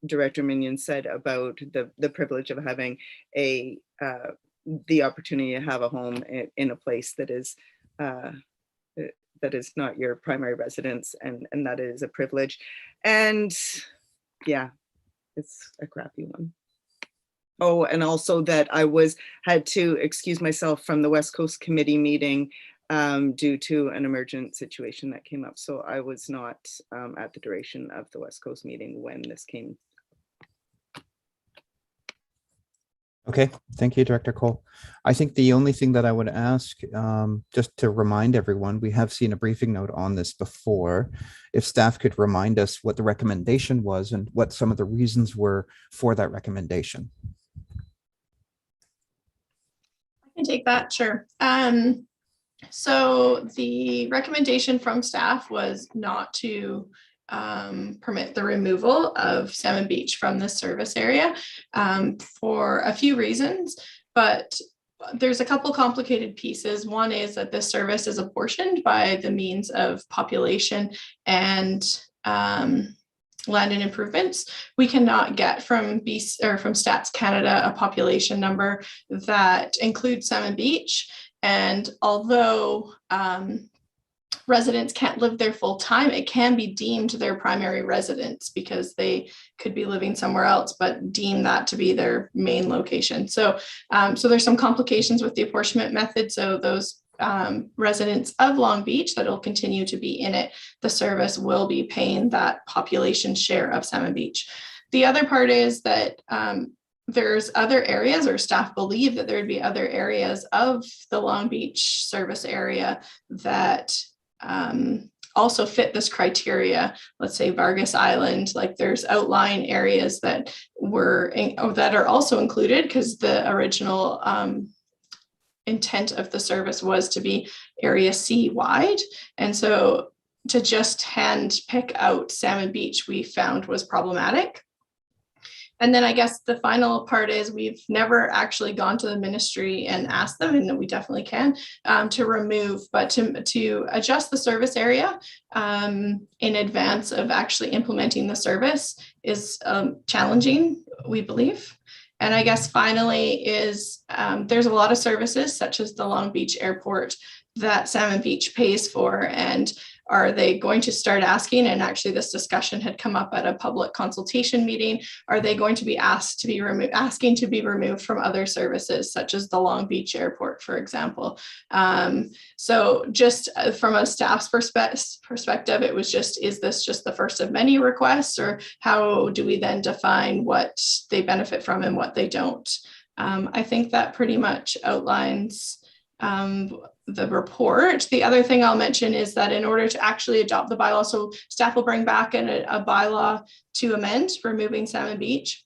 Director Minion said about the privilege of having the opportunity to have a home in a place that is not your primary residence, and that is a privilege. And yeah, it's a crappy one. Oh, and also that I had to excuse myself from the West Coast Committee meeting due to an emergent situation that came up. So I was not at the duration of the West Coast meeting when this came. Okay, thank you, Director Cole. I think the only thing that I would ask, just to remind everyone, we have seen a briefing note on this before. If staff could remind us what the recommendation was and what some of the reasons were for that recommendation. I can take that, sure. So the recommendation from staff was not to permit the removal of Salmon Beach from the service area for a few reasons, but there's a couple complicated pieces. One is that this service is apportioned by the means of population and land and improvements. We cannot get from from Stats Canada a population number that includes Salmon Beach. And although residents can't live there full time, it can be deemed their primary residence because they could be living somewhere else, but deem that to be their main location. So, so there's some complications with the apportionment method. So those residents of Long Beach that will continue to be in it, the service will be paying that population share of Salmon Beach. The other part is that there's other areas, or staff believe that there would be other areas of the Long Beach service area that also fit this criteria. Let's say Vargas Island, like there's outlying areas that that are also included because the original intent of the service was to be Area C wide. And so to just hand pick out Salmon Beach, we found was problematic. And then I guess the final part is we've never actually gone to the ministry and asked them, and we definitely can, to remove, but to adjust the service area in advance of actually implementing the service is challenging, we believe. And I guess finally is there's a lot of services such as the Long Beach Airport that Salmon Beach pays for, and are they going to start asking, and actually this discussion had come up at a public consultation meeting, are they going to be asked to be asking to be removed from other services such as the Long Beach Airport, for example? So just from a staff's perspective, it was just, is this just the first of many requests, or how do we then define what they benefit from and what they don't? I think that pretty much outlines the report. The other thing I'll mention is that in order to actually adopt the bylaw, so staff will bring back a bylaw to amend, removing Salmon Beach.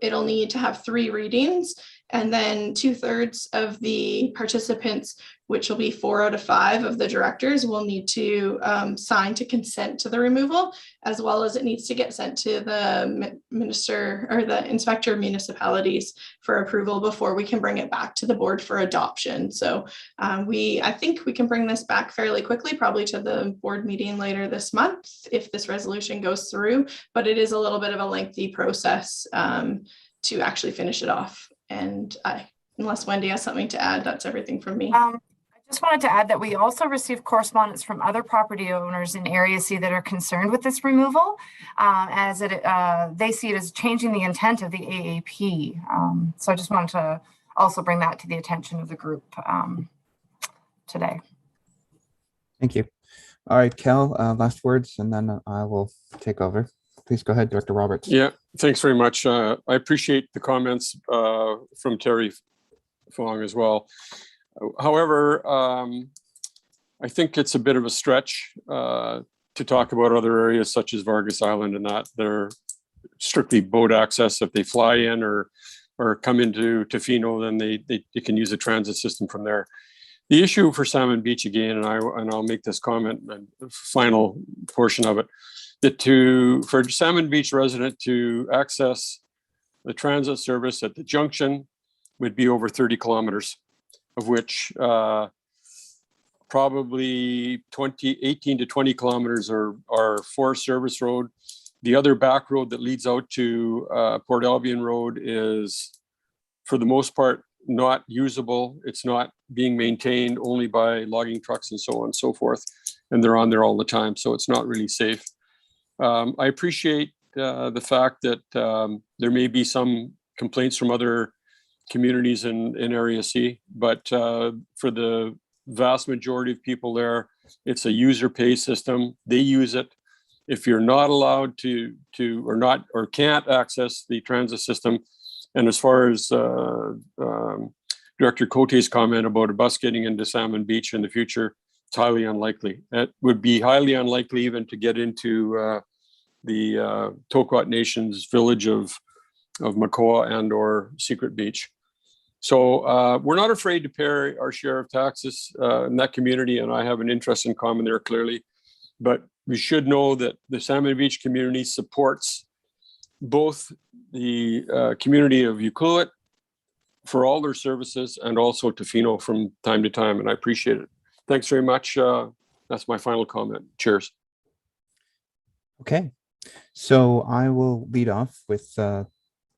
It'll need to have 3 readings, and then 2/3 of the participants, which will be 4 out of 5 of the directors, will need to sign to consent to the removal, as well as it needs to get sent to the minister or the inspector of municipalities for approval before we can bring it back to the board for adoption. So I think we can bring this back fairly quickly, probably to the board meeting later this month if this resolution goes through, but it is a little bit of a lengthy process to actually finish it off. And unless Wendy has something to add, that's everything from me. I just wanted to add that we also received correspondence from other property owners in Area C that are concerned with this removal, as they see it as changing the intent of the AAP. So I just wanted to also bring that to the attention of the group today. Thank you. All right, Kel, last words, and then I will take over. Please go ahead, Director Roberts. Yeah, thanks very much. I appreciate the comments from Terry Fong as well. However, I think it's a bit of a stretch to talk about other areas such as Vargas Island and that they're strictly boat access. If they fly in or come into Tofino, then they can use a transit system from there. The issue for Salmon Beach again, and I'll make this comment, and final portion of it, that for Salmon Beach resident to access the transit service at the junction would be over 30 kilometers, of which probably 18 to 20 kilometers are Forest Service Road. The other back road that leads out to Port Albion Road is, for the most part, not usable. It's not being maintained, only by logging trucks and so on and so forth. And they're on there all the time. So it's not really safe. I appreciate the fact that there may be some complaints from other communities in Area C, but for the vast majority of people there, it's a user pay system. They use it. If you're not allowed to or can't access the transit system, and as far as Director Cote's comment about a bus getting into Salmon Beach in the future, it's highly unlikely. It would be highly unlikely even to get into the Toquat Nation's village of Makoa and or Secret Beach. So we're not afraid to pay our share of taxes in that community, and I have an interest in common there clearly. But we should know that the Salmon Beach community supports both the community of Ucluelet for all their services and also Tofino from time to time, and I appreciate it. Thanks very much. That's my final comment. Cheers. Okay, so I will lead off with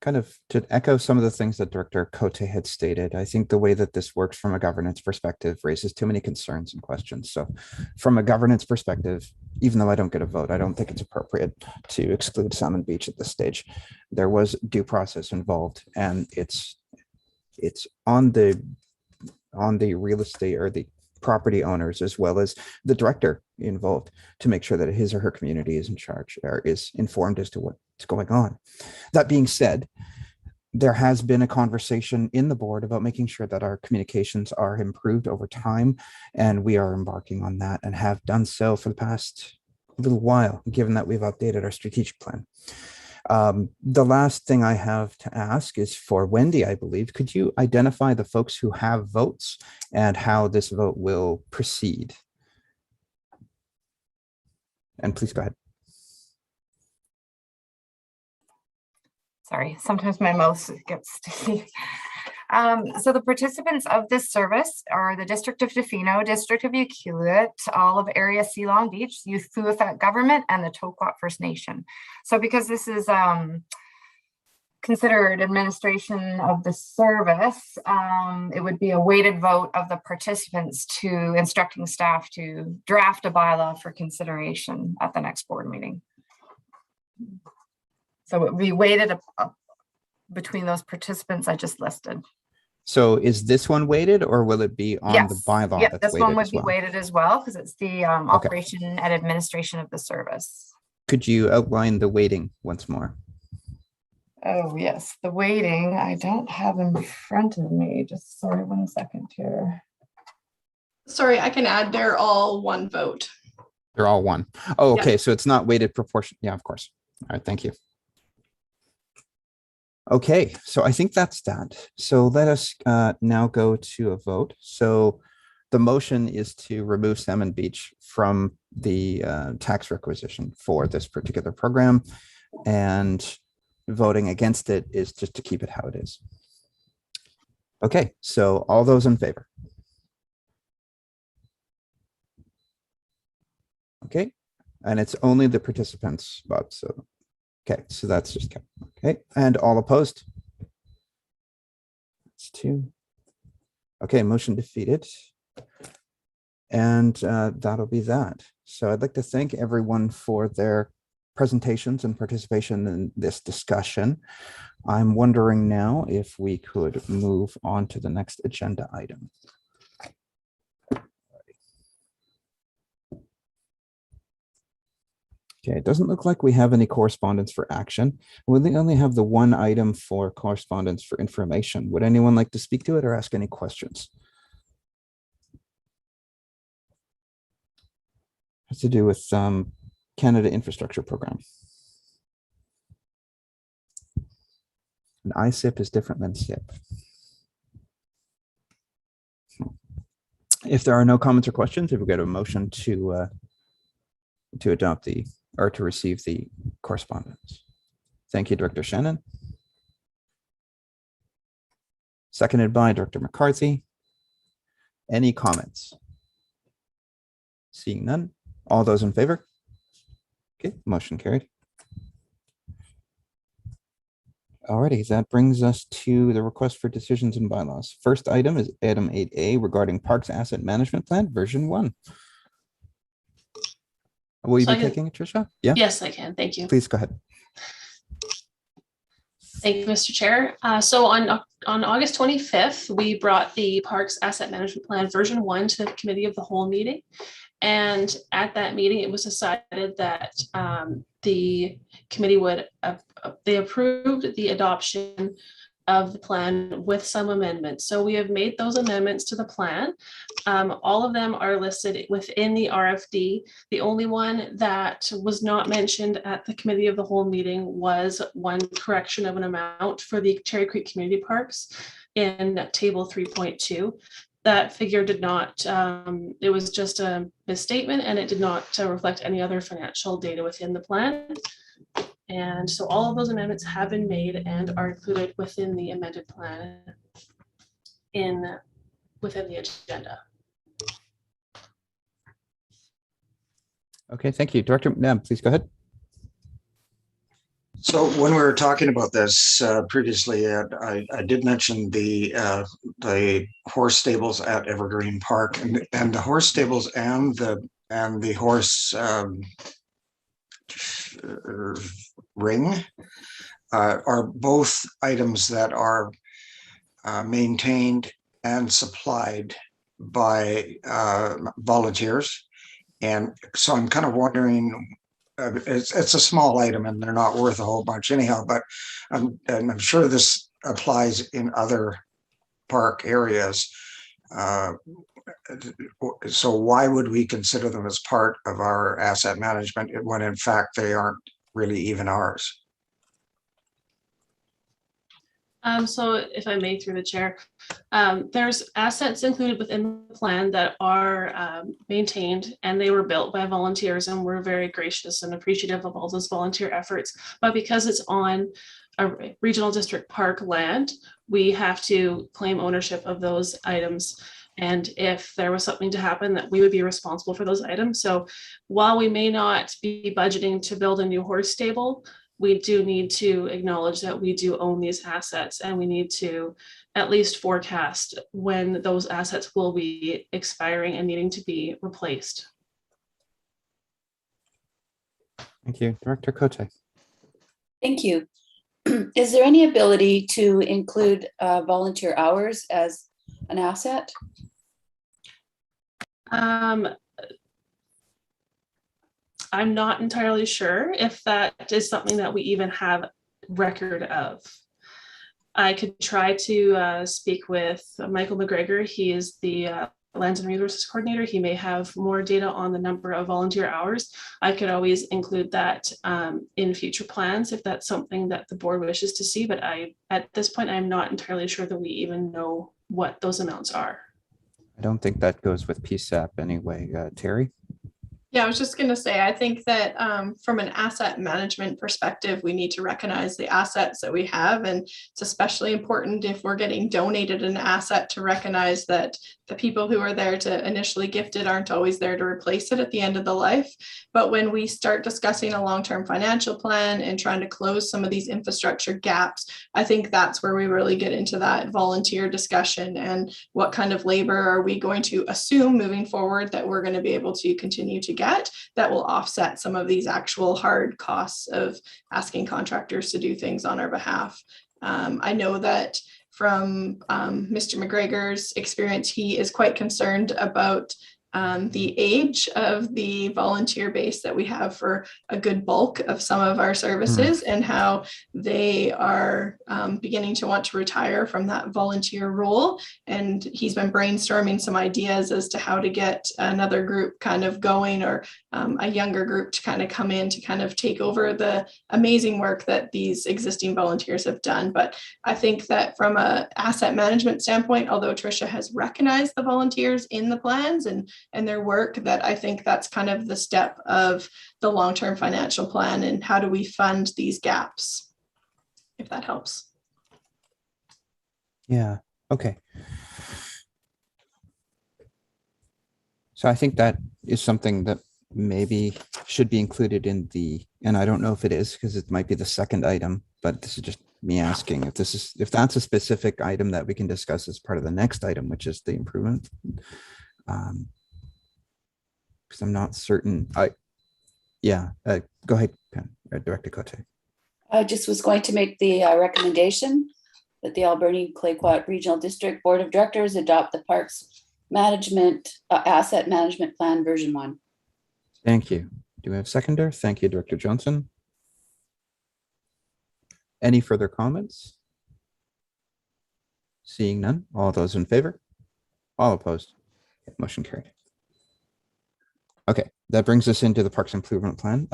kind of to echo some of the things that Director Cote had stated. I think the way that this works from a governance perspective raises too many concerns and questions. So from a governance perspective, even though I don't get a vote, I don't think it's appropriate to exclude Salmon Beach at this stage. There was due process involved, and it's on the real estate or the property owners as well as the director involved to make sure that his or her community is in charge or is informed as to what's going on. That being said, there has been a conversation in the board about making sure that our communications are improved over time, and we are embarking on that and have done so for the past little while, given that we've updated our strategic plan. The last thing I have to ask is for Wendy, I believe. Could you identify the folks who have votes and how this vote will proceed? And please go ahead. Sorry, sometimes my mouse gets sticky. So the participants of this service are the District of Tofino, District of Ucluelet, all of Area C Long Beach, Youth Fuathat Government, and the Toquat First Nation. So because this is considered administration of the service, it would be a weighted vote of the participants to instructing staff to draft a bylaw for consideration at the next board meeting. So it would be weighted up between those participants I just listed. So is this one weighted, or will it be on the bylaw? Yeah, that's this one weighted would as be well? weighted as well because it's the operation and administration of the service. Could you outline the weighting once more? Oh, yes, the weighting I don't have in front of me. Just sorry, 1 second here. Sorry, I can add they're all one vote. They're all one. Oh, Yeah. okay. So it's not weighted proportion. Yeah, of course. All right. Thank you. Okay, so I think that's that. So let us now go to a vote. So the motion is to remove Salmon Beach from the tax requisition for this particular program, and voting against it is just to keep it how it is. Okay, so all those in favor? Okay, and it's only the participants, Bob, so. Okay, so that's just kept. Okay, and all opposed? That's 2. Okay, motion defeated. And that'll be that. So I'd like to thank everyone for their presentations and participation in this discussion. I'm wondering now if we could move on to the next agenda item. Okay, it doesn't look like we have any correspondence for action. We only have the one item for correspondence for information. Would anyone like to speak to it or ask any questions? It has to do with Canada Infrastructure Program. An ISIP is different than SIP. If there are no comments or questions, if we get a motion to adopt or to receive the correspondence. Thank you, Director Shannon. Seconded by Director McCarthy. Any comments? Seeing none. All those in favor? Okay, motion carried. Alrighty, that brings us to the request for decisions and bylaws. First item is item 8A regarding Parks Asset Management Plan version 1. Will you So be I can- taking it, Tricia? Yeah. Yes, I can. Thank you. Please go ahead. Thank you, Mr. Chair. So on August 25th, we brought the Parks Asset Management Plan version 1 to the Committee of the Whole meeting. And at that meeting, it was decided that the committee would, they approved the adoption of the plan with some amendments. So we have made those amendments to the plan. All of them are listed within the RFD. The only one that was not mentioned at the Committee of the Whole meeting was one correction of an amount for the Cherry Creek Community Parks in table 3.2. That figure did not, it was just a misstatement and it did not reflect any other financial data within the plan. And so all of those amendments have been made and are included within the amended plan within the agenda. Okay, thank you. Director, please go ahead. So when we were talking about this previously, I did mention the horse stables at Evergreen Park, and the horse stables and the horse ring are both items that are maintained and supplied by volunteers. And so I'm kind of wondering, it's a small item and they're not worth a whole bunch anyhow, but I'm sure this applies in other park areas. So why would we consider them as part of our asset management when in fact they aren't really even ours? So if I may, through the chair, there's assets included within the plan that are maintained, and they were built by volunteers, and we're very gracious and appreciative of all those volunteer efforts. But because it's on a regional district park land, we have to claim ownership of those items. And if there was something to happen, that we would be responsible for those items. So while we may not be budgeting to build a new horse stable, we do need to acknowledge that we do own these assets, and we need to at least forecast when those assets will be expiring and needing to be replaced. Thank you. Director Cote. Thank you. Is there any ability to include volunteer hours as an asset? I'm not entirely sure if that is something that we even have record of. I could try to speak with Michael McGregor. He is the Lands and Resources Coordinator. He may have more data on the number of volunteer hours. I could always include that in future plans if that's something that the board wishes to see, but at this point, I'm not entirely sure that we even know what those amounts are. I don't think that goes with PSAP anyway. Terry? Yeah, I was just going to say, I think that from an asset management perspective, we need to recognize the assets that we have. And it's especially important if we're getting donated an asset to recognize that the people who are there to initially gift it aren't always there to replace it at the end of the life. But when we start discussing a long-term financial plan and trying to close some of these infrastructure gaps, I think that's where we really get into that volunteer discussion and what kind of labor are we going to assume moving forward that we're going to be able to continue to get that will offset some of these actual hard costs of asking contractors to do things on our behalf. I know that from Mr. McGregor's experience, he is quite concerned about the age of the volunteer base that we have for a good bulk of some of our services and how they are beginning to want to retire from that volunteer role. And he's been brainstorming some ideas as to how to get another group kind of going, or a younger group to kind of come in to kind of take over the amazing work that these existing volunteers have done. But I think that from an asset management standpoint, although Tricia has recognized the volunteers in the plans and their work, that I think that's kind of the step of the long-term financial plan and how do we fund these gaps, if that helps. Yeah, okay. So I think that is something that maybe should be included in the, and I don't know if it is because it might be the second item, but this is just me asking if that's a specific item that we can discuss as part of the next item, which is the improvement. Because I'm not certain. Go ahead, Director Cote. I just was going to make the recommendation that the Alberni Clayoquot Regional District Board of Directors adopt the Parks Management Asset Management Plan version 1. Thank you. Do we have a seconder? Thank you, Director Johnson. Any further comments? Seeing none, all those in favor? All opposed? Motion carried. Okay, that brings us into the Parks Improvement Plan.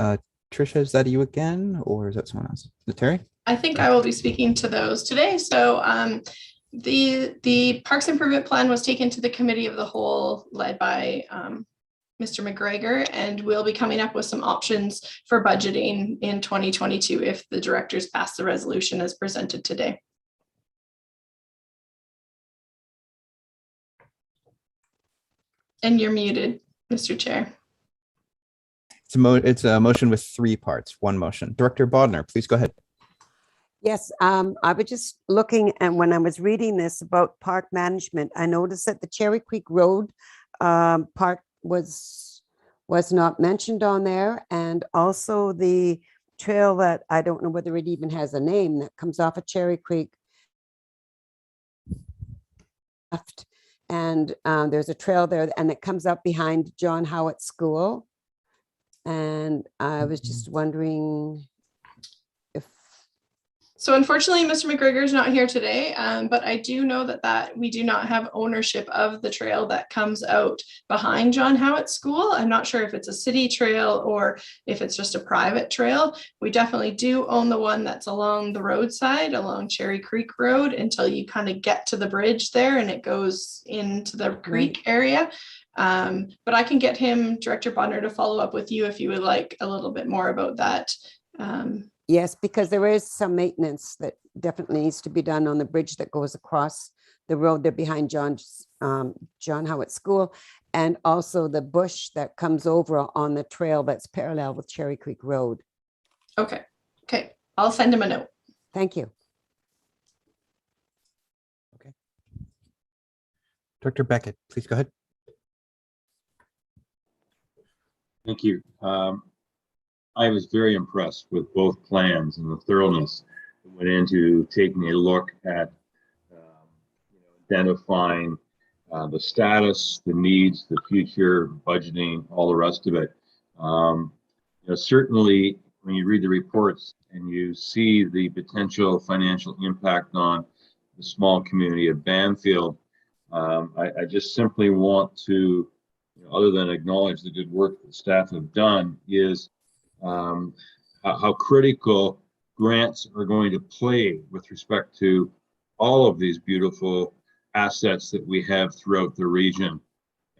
Tricia, is that you again, or is that someone else? Is it Terry? I think I will be speaking to those today. So the Parks Improvement Plan was taken to the Committee of the Whole led by Mr. McGregor, and we'll be coming up with some options for budgeting in 2022 if the directors pass the resolution as presented today. And you're muted, Mr. Chair. It's a motion with 3 parts, one motion. Director Bodnar, please go ahead. Yes, I was just looking, and when I was reading this about park management, I noticed that the Cherry Creek Road park was not mentioned on there, and also the trail that I don't know whether it even has a name that comes off of Cherry Creek. And there's a trail there, and it comes up behind John Howitt School. And I was just wondering if. So unfortunately, Mr. McGregor is not here today, but I do know that we do not have ownership of the trail that comes out behind John Howitt School. I'm not sure if it's a city trail or if it's just a private trail. We definitely do own the one that's along the roadside, along Cherry Creek Road, until you kind of get to the bridge there and it goes into the creek area. But I can get him, Director Bodnar, to follow up with you if you would like a little bit more about that. Yes, because there is some maintenance that definitely needs to be done on the bridge that goes across the road there behind John Howitt School, and also the bush that comes over on the trail that's parallel with Cherry Creek Road. Okay, I'll send him a note. Thank you. Okay. Director Beckett, please go ahead. Thank you. I was very impressed with both plans and the thoroughness that went into taking a look at identifying the status, the needs, the future, budgeting, all the rest of it. Certainly, when you read the reports and you see the potential financial impact on the small community of Banfield, I just simply want to, other than acknowledge the good work that staff have done, is how critical grants are going to play with respect to all of these beautiful assets that we have throughout the region.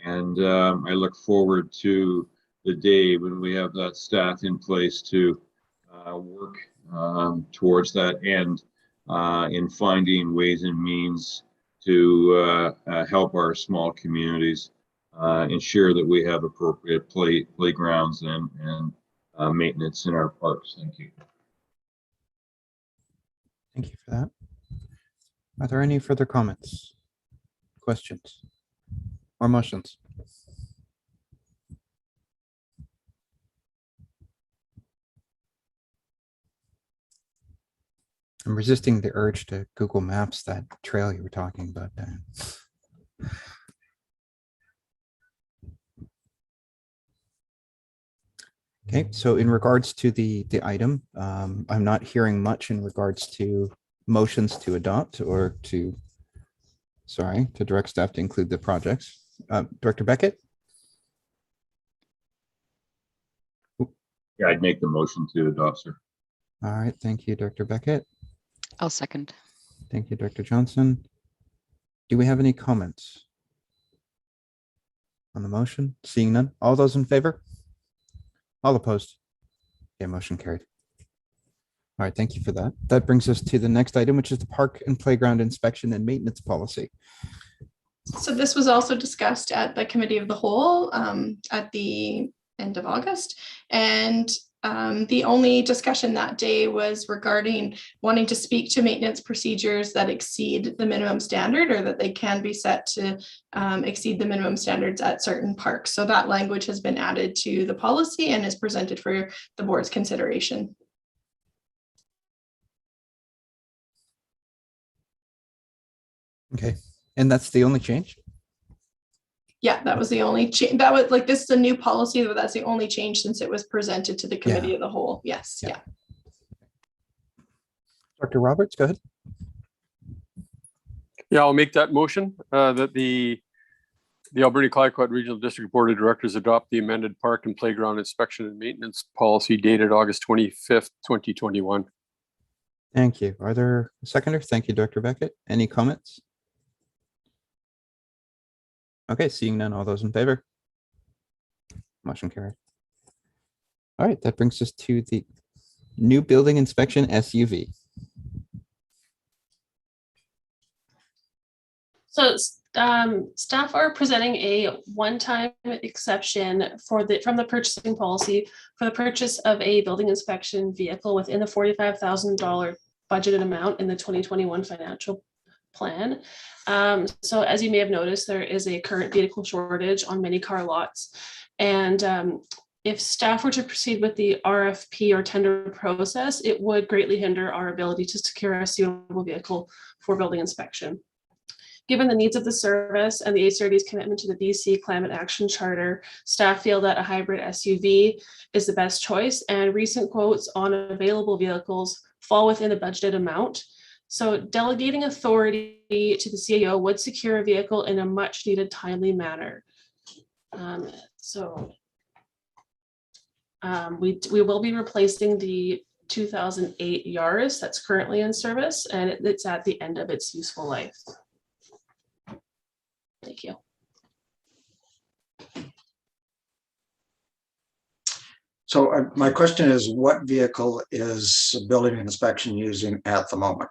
And I look forward to the day when we have that staff in place to work towards that end in finding ways and means to help our small communities ensure that we have appropriate playgrounds and maintenance in our parks. Thank you. Thank you for that. Are there any further comments, questions, or motions? I'm resisting the urge to Google Maps that trail you were talking about. Okay, so in regards to the item, I'm not hearing much in regards to motions to adopt or to, sorry, to direct staff to include the projects. Director Beckett? Yeah, I'd make the motion to adopt, sir. All right, thank you, Director Beckett. I'll second. Thank you, Director Johnson. Do we have any comments on the motion? Seeing none. All those in favor? All opposed? Yeah, motion carried. All right, thank you for that. That brings us to the next item, which is the park and playground inspection and maintenance policy. So this was also discussed at the committee of the whole at the end of August. And the only discussion that day was regarding wanting to speak to maintenance procedures that exceed the minimum standard, or that they can be set to exceed the minimum standards at certain parks. So that language has been added to the policy and is presented for the board's consideration. Okay, and that's the only change? Yeah, that was the only change. That was like, this is a new policy, but that's the only change since it was presented to the committee of the whole. Yes, yeah. Dr. Roberts, go ahead. Yeah, I'll make that motion that the Alberni Clayoquot Regional District Board of Directors adopt the amended park and playground inspection and maintenance policy dated August 25th, 2021. Thank you. Are there a seconder? Thank you, Dr. Beckett. Any comments? Okay, seeing none, all those in favor? Motion carried. All right, that brings us to the new building inspection SUV. So staff are presenting a one-time exception from the purchasing policy for the purchase of a building inspection vehicle within the $45,000 budgeted amount in the 2021 financial plan. So as you may have noticed, there is a current vehicle shortage on many car lots. And if staff were to proceed with the RFP or tender process, it would greatly hinder our ability to secure a suitable vehicle for building inspection. Given the needs of the service and the ACRD's commitment to the BC Climate Action Charter, staff feel that a hybrid SUV is the best choice, and recent quotes on available vehicles fall within the budgeted amount. So delegating authority to the CAO would secure a vehicle in a much needed timely manner. We will be replacing the 2008 Yaris that's currently in service, and it's at the end of its useful life. Thank you. So my question is, what vehicle is building inspection using at the moment?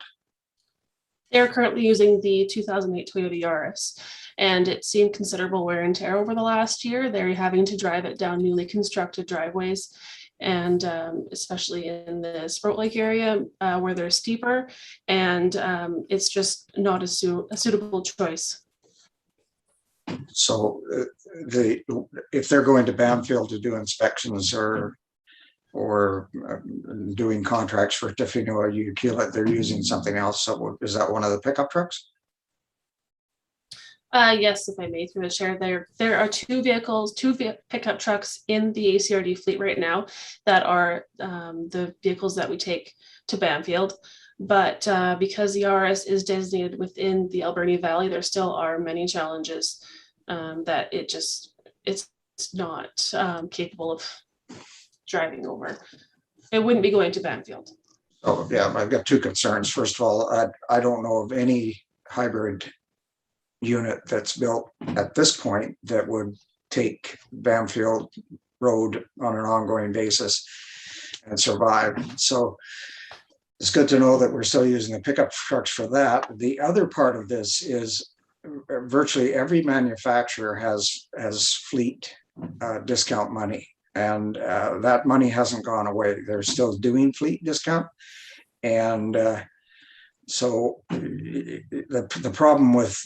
They're currently using the 2008 Toyota Yaris, and it's seen considerable wear and tear over the last year. They're having to drive it down newly constructed driveways, and especially in the Sprout Lake area where they're steeper, and it's just not a suitable choice. So if they're going to Banfield to do inspections or doing contracts for Tiffany or Ukilet, they're using something else. So is that one of the pickup trucks? Yes, if I may, through the chair, there are two pickup trucks in the ACRD fleet right now that are the vehicles that we take to Banfield. But because the Yaris is designated within the Alberni Valley, there still are many challenges that it's not capable of driving over. It wouldn't be going to Banfield. Oh yeah, I've got two concerns. First of all, I don't know of any hybrid unit that's built at this point that would take Banfield Road on an ongoing basis and survive. So it's good to know that we're still using the pickup trucks for that. The other part of this is virtually every manufacturer has fleet discount money, and that money hasn't gone away. They're still doing fleet discount. And so the problem with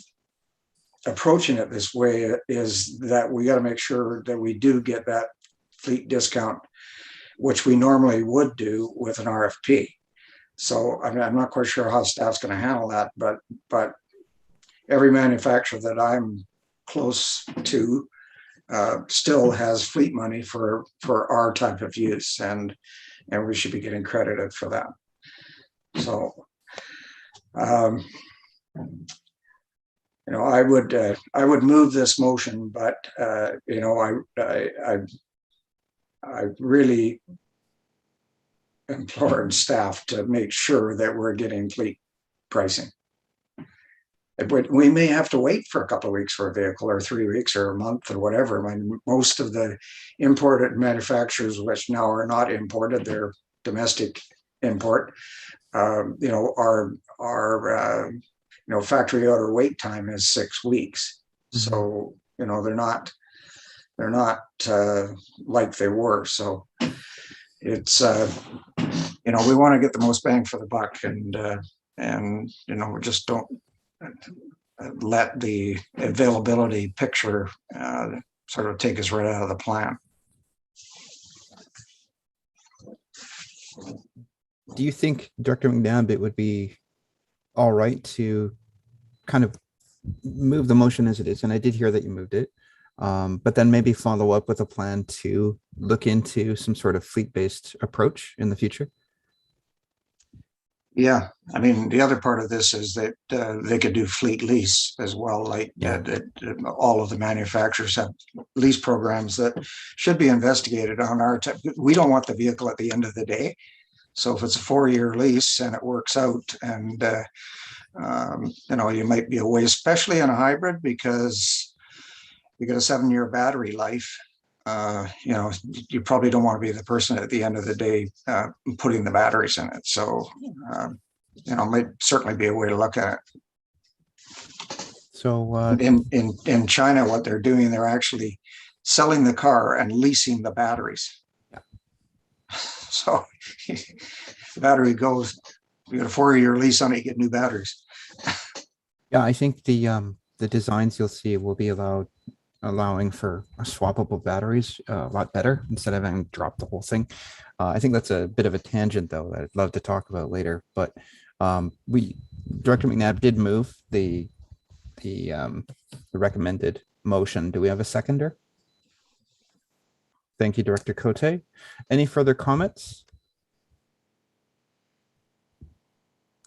approaching it this way is that we got to make sure that we do get that fleet discount, which we normally would do with an RFP. So I mean, I'm not quite sure how staff's going to handle that, but every manufacturer that I'm close to still has fleet money for our type of use, and we should be getting credited for that. So, I would move this motion, but I really implored staff to make sure that we're getting fleet pricing. We may have to wait for a couple of weeks for a vehicle, or 3 weeks, or a month, or whatever. I mean, most of the imported manufacturers, which now are not imported, they're domestic import, our factory order wait time is 6 weeks. So, they're not like they were. So it's, we want to get the most bang for the buck, and we just don't let the availability picture sort of take us right out of the plan. Do you think, Director McNabb, it would be all right to kind of move the motion as it is? And I did hear that you moved it, but then maybe follow up with a plan to look into some sort of fleet-based approach in the future? Yeah, I mean, the other part of this is that they could do fleet lease as well. Like all of the manufacturers have lease programs that should be investigated on our type. We don't want the vehicle at the end of the day. So if it's a 4-year lease and it works out, and you might be away, especially in a hybrid, because you get a 7-year battery life. You probably don't want to be the person at the end of the day putting the batteries in it. So, might certainly be a way to look at it. So in China, what they're doing, they're actually selling the car and leasing the batteries. Yeah. So the battery goes, you got a 4-year lease on it, you get new batteries. Yeah, I think the designs you'll see will be allowing for swappable batteries a lot better, instead of having to drop the whole thing. I think that's a bit of a tangent, though, that I'd love to talk about later. But Director McNabb did move the recommended motion. Do we have a seconder? Thank you, Director Cote. Any further comments?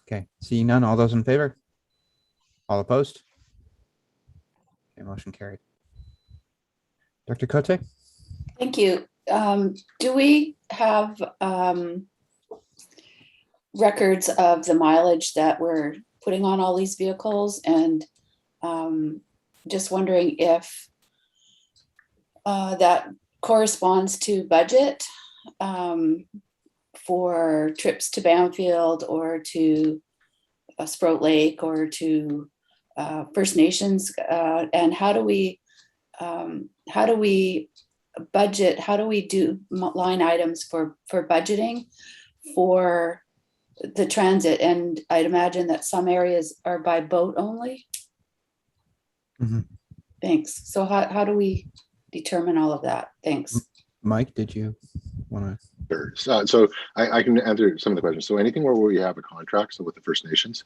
Okay, seeing none. All those in favor? All opposed? Okay, motion carried. Dr. Cote? Thank you. Do we have records of the mileage that we're putting on all these vehicles? And just wondering if that corresponds to budget for trips to Banfield or to Sprout Lake or to First Nations, and how do we budget? How do we do line items for budgeting for the transit? And I'd imagine that some areas are by boat only. Mm-hmm. Thanks. So how do we determine all of that? Thanks. Mike, did you want to? Sure. So I can answer some of the questions. So anything where we have a contract, so with the First Nations,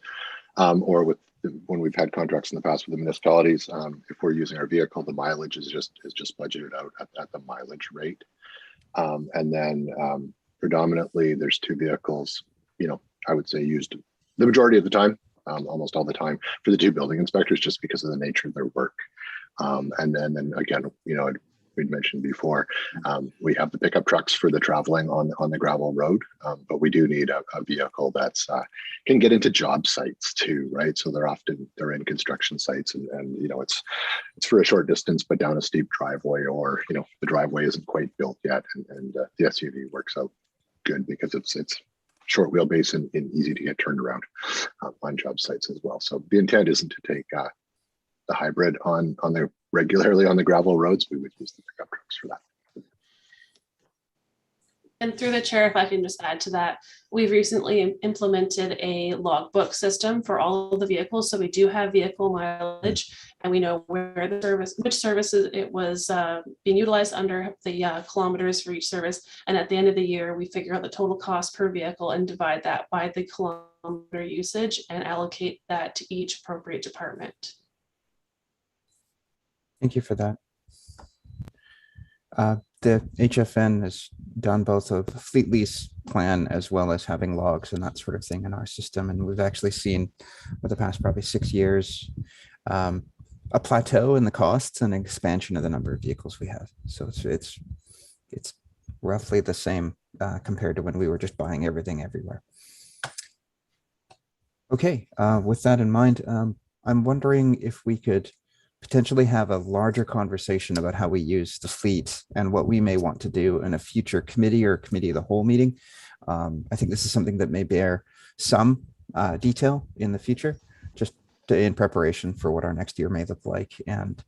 or with when we've had contracts in the past with the municipalities, if we're using our vehicle, the mileage is just budgeted out at the mileage rate. And then predominantly there's 2 vehicles, I would say used the majority of the time, almost all the time, for the 2 building inspectors, just because of the nature of their work. And then again, we'd mentioned before, we have the pickup trucks for the traveling on the gravel road, but we do need a vehicle that's can get into job sites too, right? So they're in construction sites, and it's for a short distance, but down a steep driveway, or the driveway isn't quite built yet, and the SUV works out good because it's short wheelbase and easy to get turned around on job sites as well. So the intent isn't to take the hybrid on the regularly on the gravel roads. We would use the pickup trucks for that. And through the chair, if I can just add to that, we've recently implemented a logbook system for all of the vehicles. So we do have vehicle mileage, and we know which services it was being utilized under, the kilometers for each service. And at the end of the year, we figure out the total cost per vehicle and divide that by the kilometer usage and allocate that to each appropriate department. Thank you for that. The HFN has done both a fleet lease plan as well as having logs and that sort of thing in our system. And we've actually seen for the past probably 6 years, a plateau in the costs and expansion of the number of vehicles we have. So it's roughly the same compared to when we were just buying everything everywhere. Okay, with that in mind, I'm wondering if we could potentially have a larger conversation about how we use the fleet and what we may want to do in a future committee or committee of the whole meeting. I think this is something that may bear some detail in the future, just in preparation for what our next year may look like. And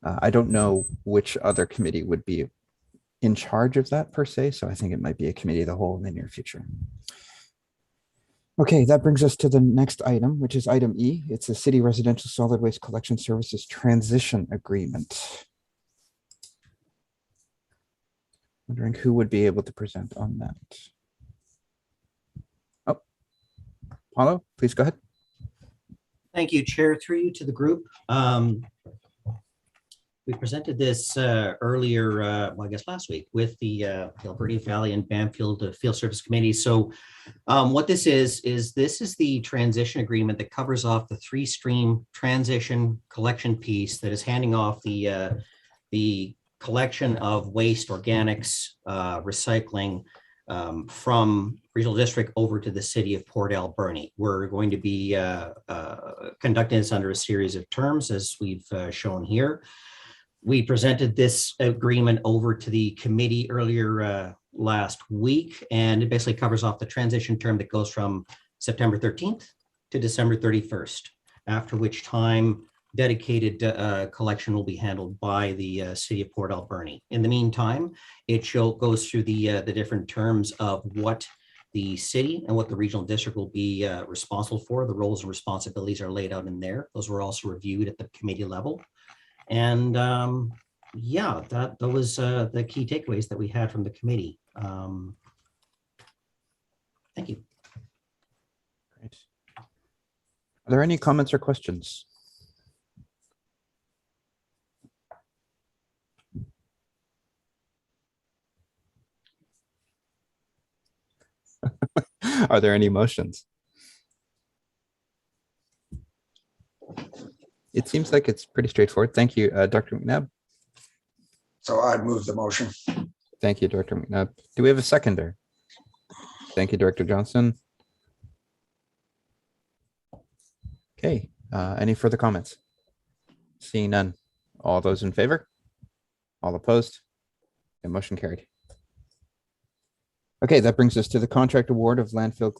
I don't know which other committee would be in charge of that per se, so I think it might be a committee of the whole in the near future. Okay, that brings us to the next item, which is item E. It's a city residential solid waste collection services transition agreement. Wondering who would be able to present on that. Oh, Paulo, please go ahead. Thank you, Chair. Through you to the group. We presented this earlier, well, I guess last week, with the Alberni Valley and Banfield Field Service Committee. So what this is this is the transition agreement that covers off the 3-stream transition collection piece that is handing off the collection of waste, organics, recycling from regional district over to the city of Port Alberni. We're going to be conducting this under a series of terms, as we've shown here. We presented this agreement over to the committee earlier last week, and it basically covers off the transition term that goes from September 13th to December 31st, after which time dedicated collection will be handled by the city of Port Alberni. In the meantime, it goes through the different terms of what the city and what the regional district will be responsible for. The roles and responsibilities are laid out in there. Those were also reviewed at the committee level. And yeah, that was the key takeaways that we had from the committee. Thank you. Great. Are there any comments or questions? Are there any motions? It seems like it's pretty straightforward. Thank you, Dr. McNabb. So I move the motion. Thank you, Dr. McNabb. Do we have a seconder? Thank you, Director Johnson. Okay, any further comments? Seeing none. All those in favor? All opposed? The motion carried. Okay, that brings us to the contract award of landfill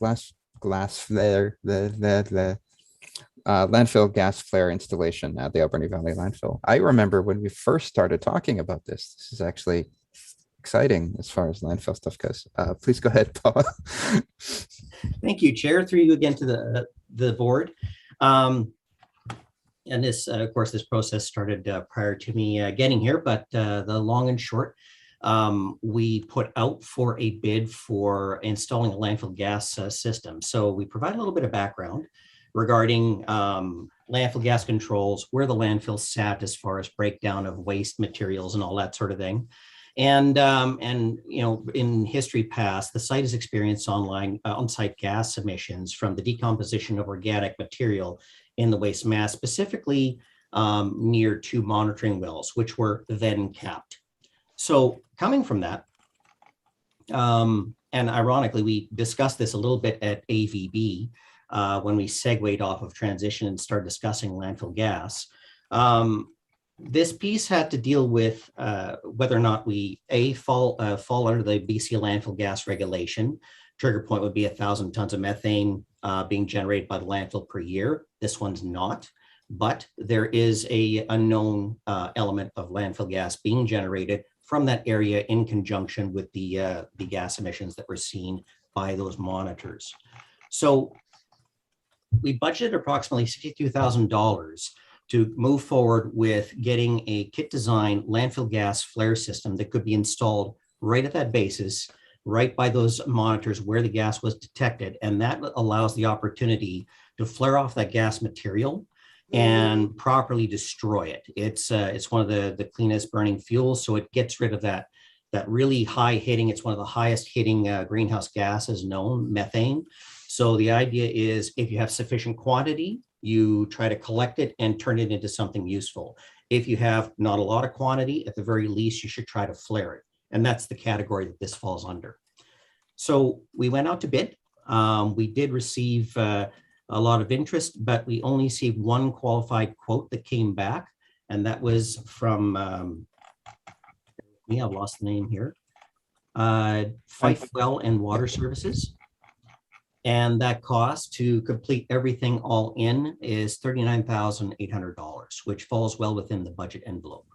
landfill gas flare installation at the Alberni Valley landfill. I remember when we first started talking about this. This is actually exciting as far as landfill stuff goes. Please go ahead, Paula. Thank you, Chair. Through you again to the board. And this, of course, this process started prior to me getting here, but the long and short, we put out for a bid for installing a landfill gas system. So we provide a little bit of background regarding landfill gas controls, where the landfill sat as far as breakdown of waste materials and all that sort of thing. And you know, in history past, the site has experienced on-site gas emissions from the decomposition of organic material in the waste mass, specifically near 2 monitoring wells, which were then capped. So coming from that, and ironically, we discussed this a little bit at AVB when we segued off of transition and started discussing landfill gas. This piece had to deal with whether or not we fall under the BC landfill gas regulation. Trigger point would be 1,000 tons of methane being generated by the landfill per year. This one's not, but there is a unknown element of landfill gas being generated from that area in conjunction with the gas emissions that were seen by those monitors. So we budgeted approximately $62,000 to move forward with getting a kit design landfill gas flare system that could be installed right at that basis, right by those monitors where the gas was detected. And that allows the opportunity to flare off that gas material and properly destroy it. It's one of the cleanest burning fuels, so it gets rid of that really high hitting. It's one of the highest hitting greenhouse gases known, methane. So the idea is if you have sufficient quantity, you try to collect it and turn it into something useful. If you have not a lot of quantity, at the very least, you should try to flare it. And that's the category that this falls under. So we went out to bid. We did receive a lot of interest, but we only received one qualified quote that came back. And that was from, I've lost the name here, Fife Well and Water Services. And that cost to complete everything all in is $39,800, which falls well within the budget envelope.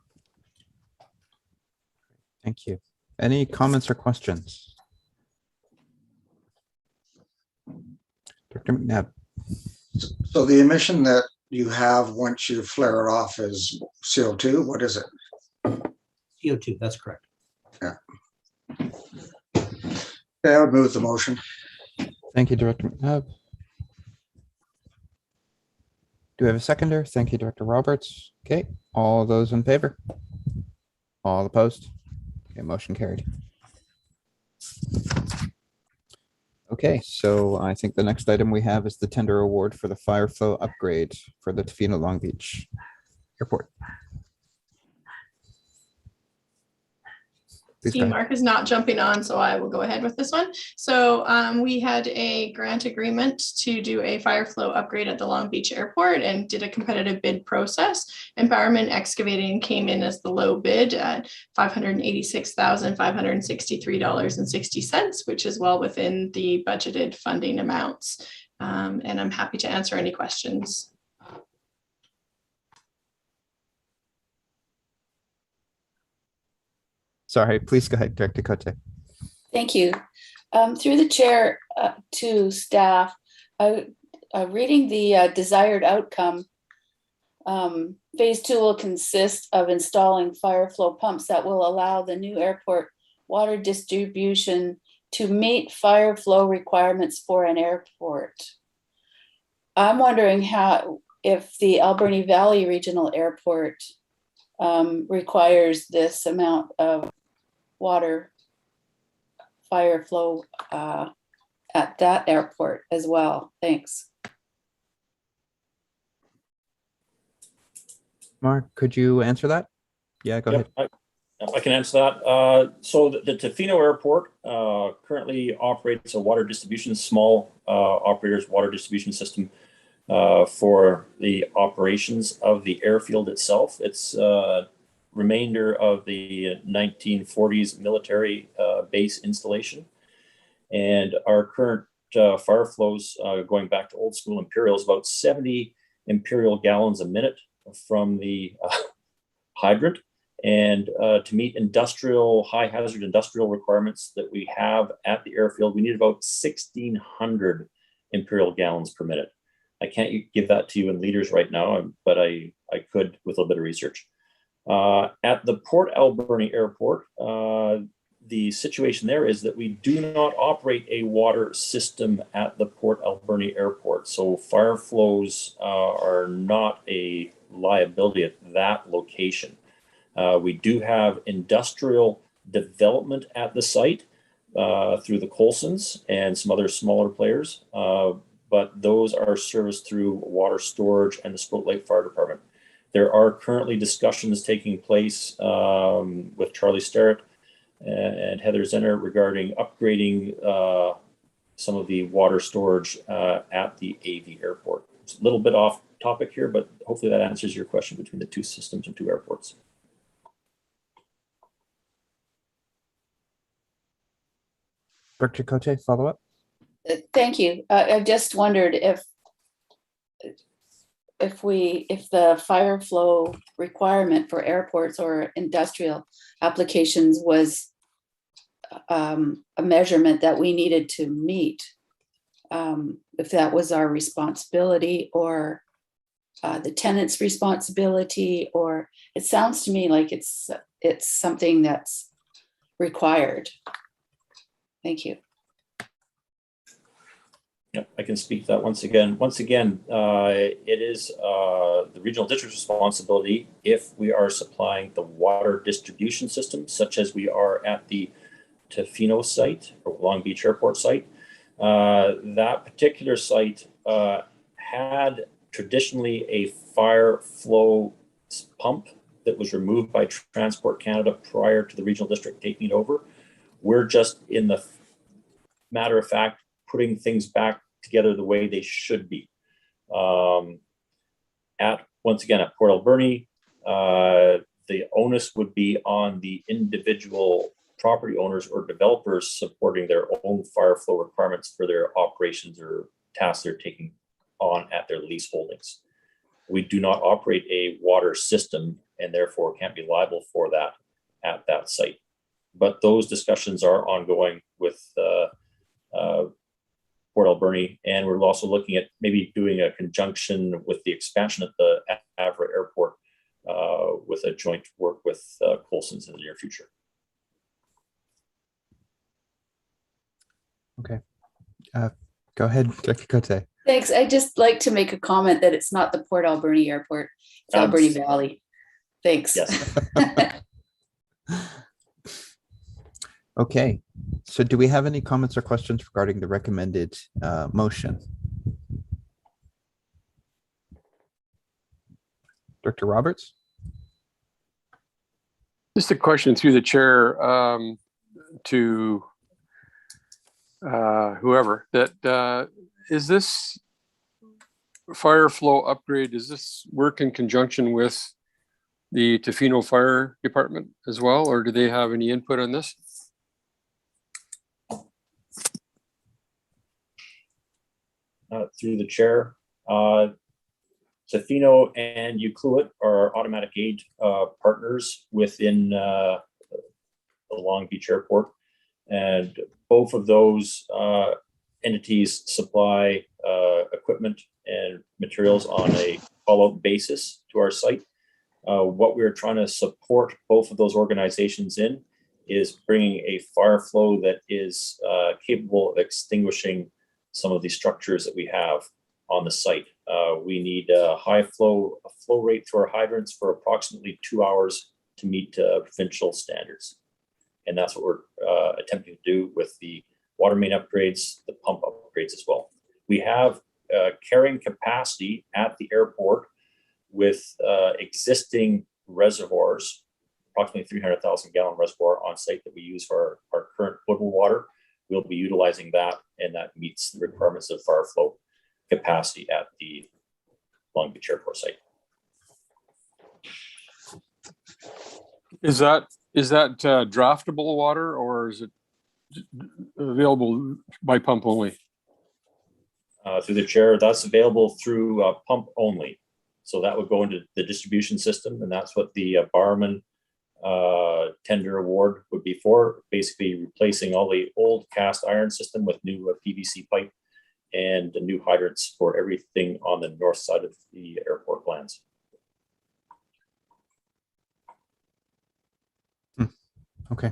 Thank you. Any comments or questions? Dr. McNabb. So the emission that you have once you flare it off is CO2. What is it? CO2, that's correct. Yeah. Yeah, I would move the motion. Thank you, Director McNabb. Do we have a seconder? Thank you, Director Roberts. Okay, all those in favor? All opposed? Okay, motion carried. Okay, so I think the next item we have is the tender award for the fire flow upgrade for the Tofino Long Beach Airport. Please go ahead. Mark is not jumping on, so I will go ahead with this one. So we had a grant agreement to do a fire flow upgrade at the Long Beach Airport and did a competitive bid process. Empowerment Excavating came in as the low bid at $586,563.60, which is well within the budgeted funding amounts. And I'm happy to answer any questions. Sorry, please go ahead, Director Cote. Thank you. Through the chair to staff, reading the desired outcome, phase 2 will consist of installing fire flow pumps that will allow the new airport water distribution to meet fire flow requirements for an airport. I'm wondering if the Alberni Valley Regional Airport requires this amount of water fire flow at that airport as well. Thanks. Mark, could you answer that? Yeah, go ahead. I can answer that. So the Tofino Airport currently operates a water distribution, small operators water distribution system for the operations of the airfield itself. It's remainder of the 1940s military base installation. And our current fire flows, going back to old school Imperial, is about 70 Imperial gallons a minute from the hydrant. And to meet industrial, high hazard industrial requirements that we have at the airfield, we need about 1,600 Imperial gallons per minute. I can't give that to you in liters right now, but I could with a little bit of research. At the Port Alberni Airport, the situation there is that we do not operate a water system at the Port Alberni Airport. So fire flows are not a liability at that location. We do have industrial development at the site through the Colsons and some other smaller players, but those are serviced through water storage and the Spout Lake Fire Department. There are currently discussions taking place with Charlie Starrett and Heather Zenner regarding upgrading some of the water storage at the AV airport. It's a little bit off topic here, but hopefully that answers your question between the two systems and two airports. Dr. Cote, follow up. Thank you. I just wondered if the fire flow requirement for airports or industrial applications was a measurement that we needed to meet, if that was our responsibility or the tenant's responsibility, or it sounds to me like it's something that's required. Thank you. Yeah, I can speak to that once again. It is the regional district's responsibility if we are supplying the water distribution system, such as we are at the Tofino site or Long Beach Airport site. That particular site had traditionally a fire flow pump that was removed by Transport Canada prior to the regional district taking it over. We're just in the matter of fact putting things back together the way they should be. Once again at Port Alberni, the onus would be on the individual property owners or developers supporting their own fire flow requirements for their operations or tasks they're taking on at their lease holdings. We do not operate a water system and therefore can't be liable for that at that site. But those discussions are ongoing with Port Alberni, and we're also looking at maybe doing a conjunction with the expansion at the Avra Airport with a joint work with Colson's in the near future. Okay. Go ahead, Dr. Cote. Thanks. I'd just like to make a comment that it's not the Port Alberni Airport, it's Alberni Valley. Thanks. Yes. Okay, so do we have any comments or questions regarding the recommended motion? Dr. Roberts? Just a question through the chair to whoever, that is this fire flow upgrade, does this work in conjunction with the Tofino Fire Department as well, or do they have any input on this? Through the chair, Tofino and Ucluit are automatic aid partners within the Long Beach Airport, and both of those entities supply equipment and materials on a call-out basis to our site. What we're trying to support both of those organizations in is bringing a fire flow that is capable of extinguishing some of the structures that we have on the site. We need a flow rate through our hydrants for approximately 2 hours to meet provincial standards. And that's what we're attempting to do with the water main upgrades, the pump upgrades as well. We have carrying capacity at the airport with existing reservoirs, approximately 300,000 gallon reservoir on site that we use for our current potable water. We'll be utilizing that, and that meets the requirements of fire flow capacity at the Long Beach Airport site. Is that draftable water, or is it available by pump only? Through the chair, that's available through pump only. So that would go into the distribution system, and that's what the Barman tender award would be for, basically replacing all the old cast iron system with new PVC pipe and new hydrants for everything on the north side of the airport lands. Okay.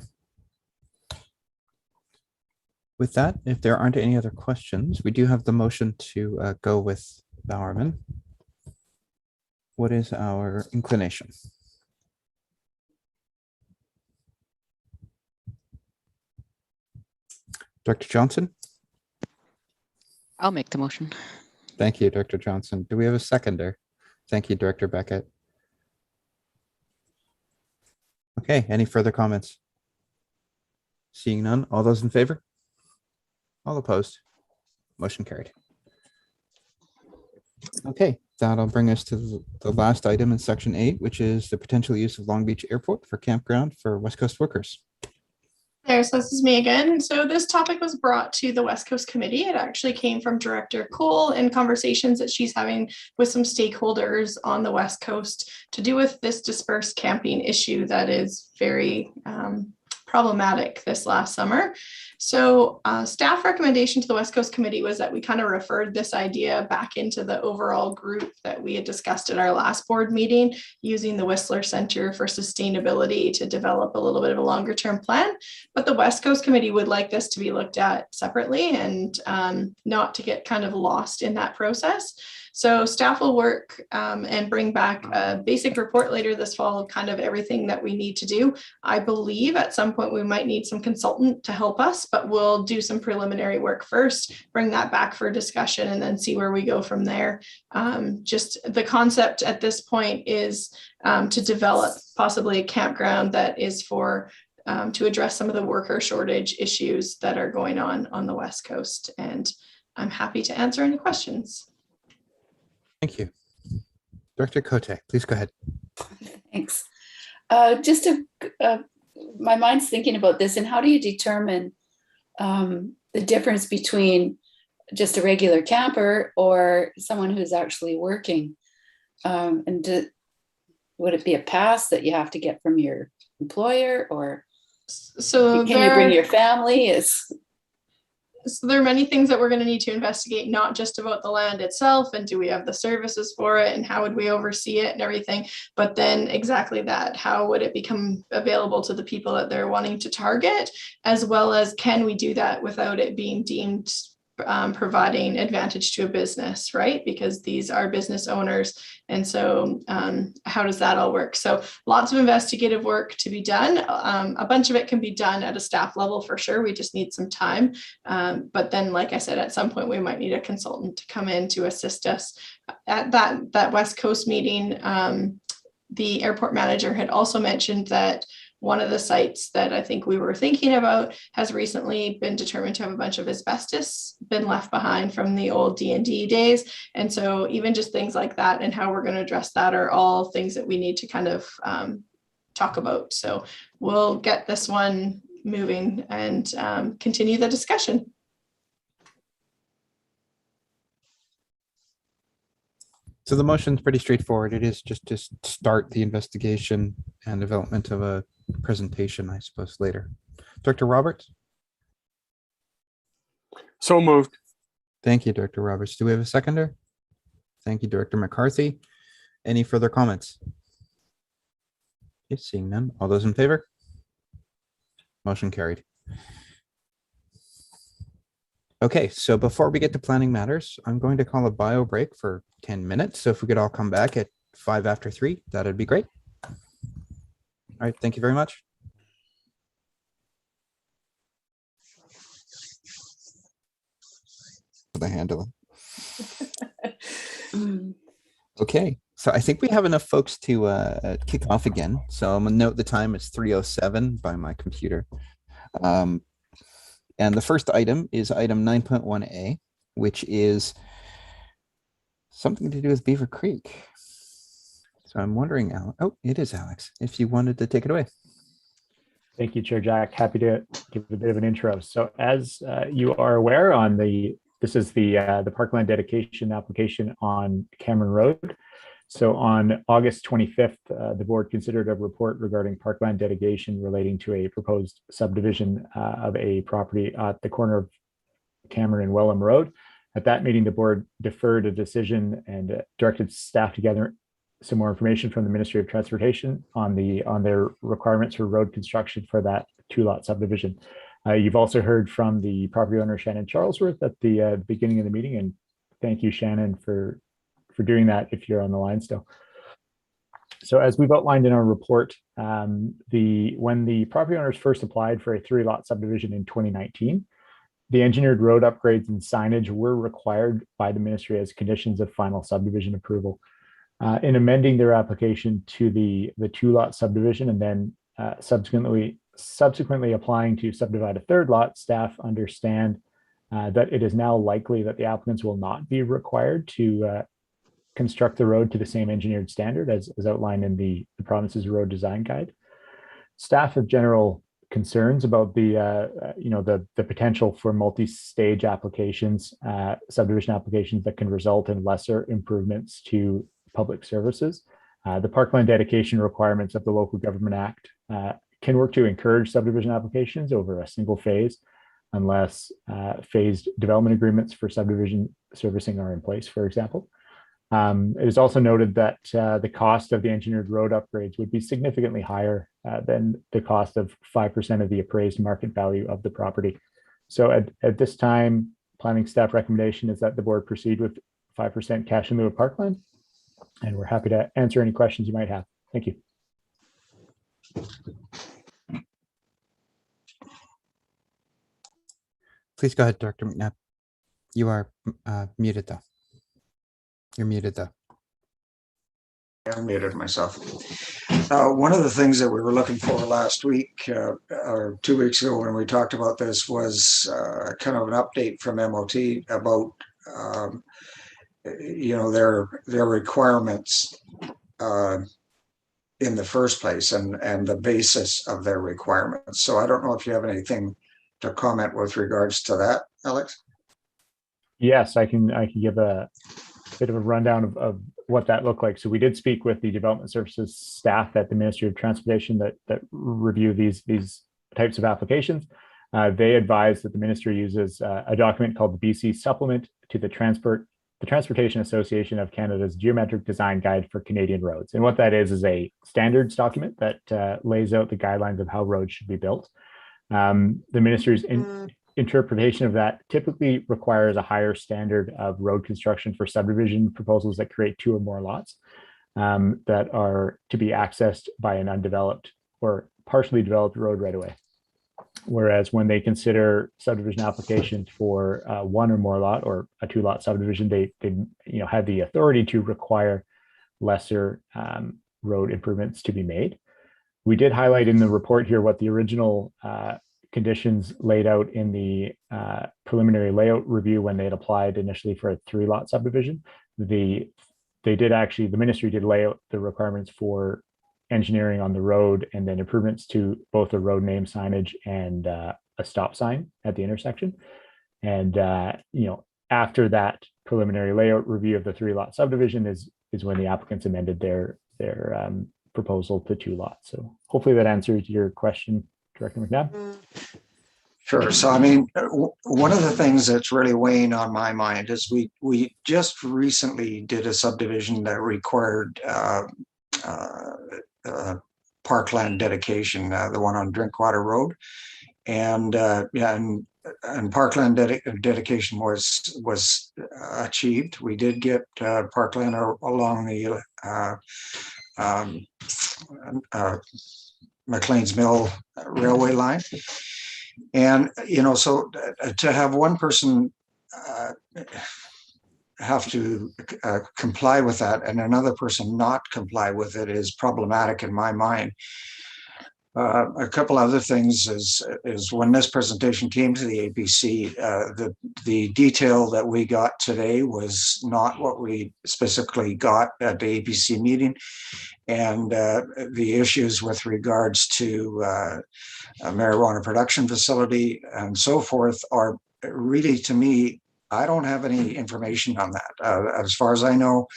With that, if there aren't any other questions, we do have the motion to go with Bowerman. What is our inclination? Dr. Johnson? I'll make the motion. Thank you, Dr. Johnson. Do we have a seconder? Thank you, Director Beckett. Okay, any further comments? Seeing none, all those in favor? All opposed? Motion carried. Okay, that'll bring us to the last item in section 8, which is the potential use of Long Beach Airport for campground for West Coast workers. There, so this is me again. So this topic was brought to the West Coast Committee. It actually came from Director Cole in conversations that she's having with some stakeholders on the West Coast to do with this dispersed camping issue that is very problematic this last summer. So staff recommendation to the West Coast Committee was that we kind of referred this idea back into the overall group that we had discussed at our last board meeting, using the Whistler Center for Sustainability to develop a little bit of a longer term plan. But the West Coast Committee would like this to be looked at separately and not to get kind of lost in that process. So staff will work and bring back a basic report later this fall of kind of everything that we need to do. I believe at some point we might need some consultant to help us, but we'll do some preliminary work first, bring that back for discussion, and then see where we go from there. Just the concept at this point is to develop possibly a campground that is for to address some of the worker shortage issues that are going on the West Coast. And I'm happy to answer any questions. Thank you. Director Cote, please go ahead. Thanks. My mind's thinking about this, and how do you determine the difference between just a regular camper or someone who's actually working? Would it be a pass that you have to get from your employer, or so can you bring your family? So there are many things that we're going to need to investigate, not just about the land itself and do we have the services for it and how would we oversee it and everything, but then exactly that, how would it become available to the people that they're wanting to target, as well as can we do that without it being deemed providing advantage to a business, right? Because these are business owners. And so how does that all work? So lots of investigative work to be done. A bunch of it can be done at a staff level for sure. We just need some time. But then, like I said, at some point we might need a consultant to come in to assist us. At that West Coast meeting, the airport manager had also mentioned that one of the sites that I think we were thinking about has recently been determined to have a bunch of asbestos been left behind from the old D&D days. And so even just things like that and how we're going to address that are all things that we need to kind of talk about. So we'll get this one moving and continue the discussion. So the motion is pretty straightforward. It is just to start the investigation and development of a presentation, I suppose, later. Director Roberts? So moved. Thank you, Director Roberts. Do we have a seconder? Thank you, Director McCarthy. Any further comments? Okay, seeing none. All those in favor? Motion carried. Okay, so before we get to planning matters, I'm going to call a bio break for 10 minutes. So if we could all come back at 5 after 3, that'd be great. All right, thank you very much. The handle. Okay, so I think we have enough folks to kick off again. So I'm gonna note the time is 3:07 by my computer. And the first item is item 9.1A, which is something to do with Beaver Creek. So I'm wondering, oh, it is Alex, if you wanted to take it away. Thank you, Chair Jack. Happy to give a bit of an intro. So as you are aware, this is the parkland dedication application on Cameron Road. So on August 25th, the board considered a report regarding parkland dedication relating to a proposed subdivision of a property at the corner of Cameron and Welham Road. At that meeting, the board deferred a decision and directed staff to gather some more information from the Ministry of Transportation on their requirements for road construction for that 2-lot subdivision. You've also heard from the property owner, Shannon Charlesworth, at the beginning of the meeting, and thank you, Shannon, for doing that if you're on the line still. So as we've outlined in our report, when the property owners first applied for a 3-lot subdivision in 2019, the engineered road upgrades and signage were required by the ministry as conditions of final subdivision approval. In amending their application to the 2-lot subdivision and then subsequently applying to subdivide a 3rd lot, staff understand that it is now likely that the applicants will not be required to construct the road to the same engineered standard as outlined in the province's road design guide. Staff have general concerns about the potential for multi-stage applications, subdivision applications that can result in lesser improvements to public services. The parkland dedication requirements of the Local Government Act can work to encourage subdivision applications over a single phase unless phased development agreements for subdivision servicing are in place, for example. It is also noted that the cost of the engineered road upgrades would be significantly higher than the cost of 5% of the appraised market value of the property. So at this time, planning staff recommendation is that the board proceed with 5% cash in lieu of parkland. And we're happy to answer any questions you might have. Thank you. Please go ahead, Dr. McNabb. You are muted though. You're muted though. I muted myself. One of the things that we were looking for last week or 2 weeks ago when we talked about this was kind of an update from MOT about their requirements in the first place and the basis of their requirements. So I don't know if you have anything to comment with regards to that, Alex. Yes, I can give a bit of a rundown of what that looked like. So we did speak with the development services staff at the Ministry of Transportation that review these types of applications. They advised that the ministry uses a document called the BC Supplement to the Transportation Association of Canada's Geometric Design Guide for Canadian Roads. And what that is a standards document that lays out the guidelines of how roads should be built. The ministry's interpretation of that typically requires a higher standard of road construction for subdivision proposals that create 2 or more lots that are to be accessed by an undeveloped or partially developed road right away. Whereas when they consider subdivision applications for 1 or more lot or a 2-lot subdivision, they have the authority to require lesser road improvements to be made. We did highlight in the report here what the original conditions laid out in the preliminary layout review when they had applied initially for a 3-lot subdivision. The ministry did lay out the requirements for engineering on the road and then improvements to both the road name signage and a stop sign at the intersection. And after that preliminary layout review of the 3-lot subdivision is when the applicants amended their proposal to 2 lots. So hopefully that answers your question, Director McNabb. Sure. So, I mean, one of the things that's really weighing on my mind is we just recently did a subdivision that required parkland dedication, the one on Drinkwater Road, and parkland dedication was achieved. We did get parkland along the McLean's Mill railway line. And, so to have one person have to comply with that and another person not comply with it is problematic in my mind. A couple other things is when this presentation came to the APC, the detail that we got today was not what we specifically got at the APC meeting. And the issues with regards to a marijuana production facility and so forth are really, to me, I don't have any information on that. As far as I know,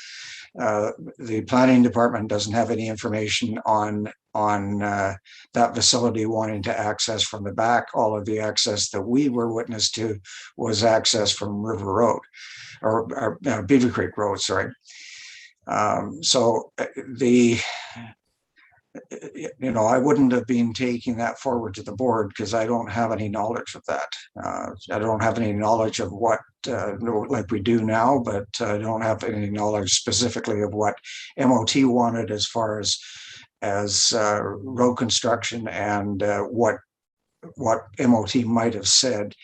the planning department doesn't have any information on that facility wanting to access from the back. All of the access that we were witness to was access from River Road or Beaver Creek Road, sorry. So I wouldn't have been taking that forward to the board because I don't have any knowledge of that. I don't have any knowledge of what, like we do now, but I don't have any knowledge specifically of what MOT wanted as far as road construction and what MOT might have said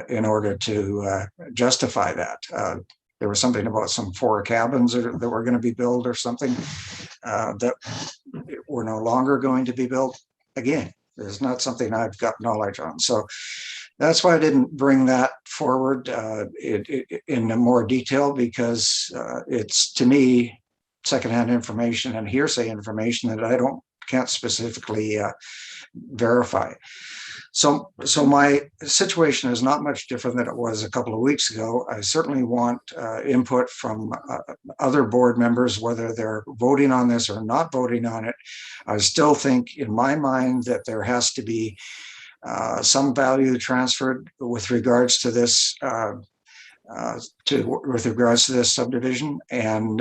in order to justify that. There was something about some 4 cabins that were going to be built or something that were no longer going to be built. Again, it's not something I've got knowledge on. So that's why I didn't bring that forward in more detail, because it's, to me, secondhand information and hearsay information that I can't specifically verify. So my situation is not much different than it was a couple of weeks ago. I certainly want input from other board members, whether they're voting on this or not voting on it. I still think in my mind that there has to be some value transferred with regards to this subdivision, and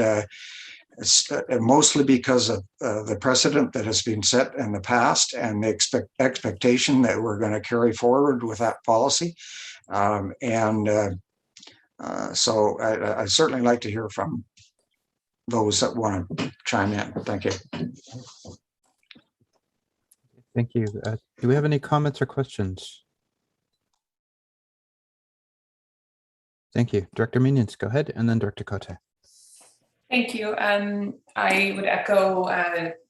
it's mostly because of the precedent that has been set in the past and the expectation that we're going to carry forward with that policy. So I'd certainly like to hear from those that want to chime in. Thank you. Thank you. Do we have any comments or questions? Thank you. Director Minions, go ahead, and then Director Cote. Thank you. I would echo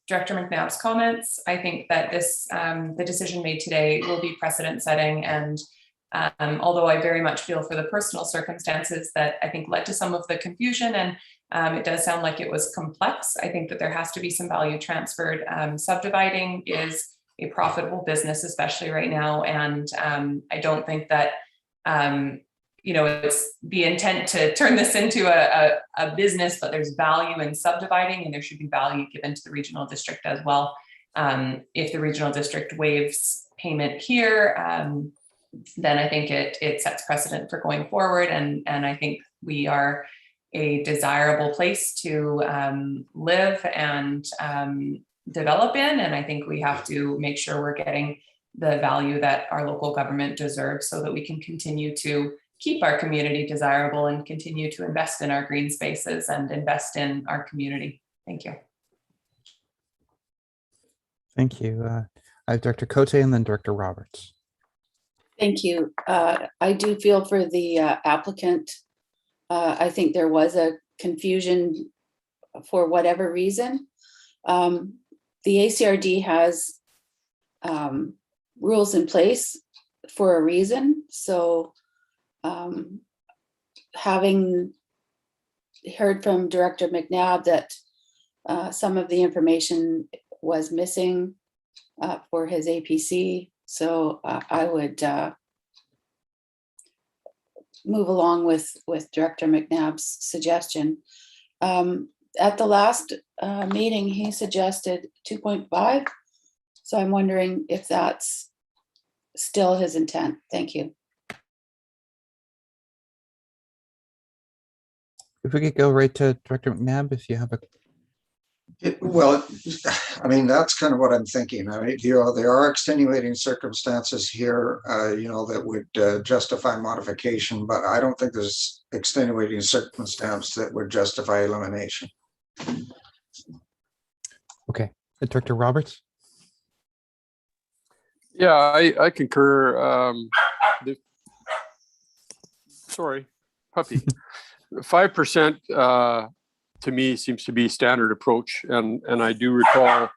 Director McNabb's comments. I think that this, the decision made today will be precedent setting. And although I very much feel for the personal circumstances that I think led to some of the confusion, and it does sound like it was complex, I think that there has to be some value transferred. Subdividing is a profitable business, especially right now. And I don't think that it's the intent to turn this into a business, but there's value in subdividing, and there should be value given to the regional district as well. If the regional district waives payment here, then I think it sets precedent for going forward. And I think we are a desirable place to live and develop in. And I think we have to make sure we're getting the value that our local government deserves so that we can continue to keep our community desirable and continue to invest in our green spaces and invest in our community. Thank you. Thank you. I have Director Cote and then Director Roberts. Thank you. I do feel for the applicant. I think there was a confusion for whatever reason. The ACRD has rules in place for a reason. So having heard from Director McNabb that some of the information was missing for his APC, so I would move along with Director McNabb's suggestion. At the last meeting, he suggested 2.5, so I'm wondering if that's still his intent. Thank you. If we could go right to Director McNabb, if you have a. Well, I mean, that's kind of what I'm thinking. I mean, there are extenuating circumstances here, that would justify modification, but I don't think there's extenuating circumstance that would justify elimination. Okay, Director Roberts. Yeah, I concur. Sorry, puppy. 5% to me seems to be standard approach, and I do recall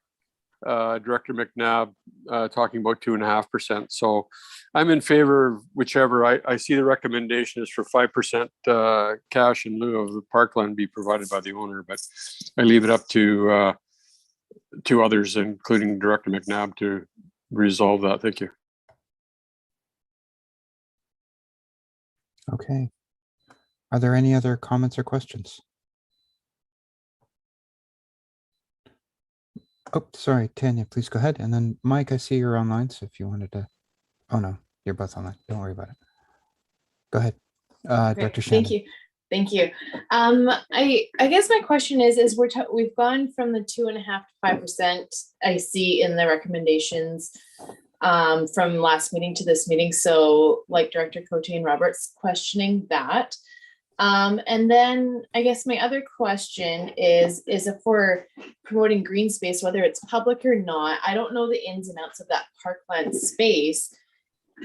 Director McNabb talking about 2.5%. So I'm in favor of whichever. I see the recommendation is for 5% cash in lieu of the parkland be provided by the owner, but I leave it up to others, including Director McNabb, to resolve that. Thank you. Okay. Are there any other comments or questions? Oh, sorry, Tanya, please go ahead. And then Mike, I see you're online. So if you wanted to, oh no, you're both online. Don't worry about it. Go ahead. Dr. Shannon. Thank you. Thank you. I guess my question is we've gone from the 2.5% to 5%. I see in the recommendations from last meeting to this meeting. So like Director Cote and Roberts questioning that. And then I guess my other question is if we're promoting green space, whether it's public or not, I don't know the ins and outs of that parkland space.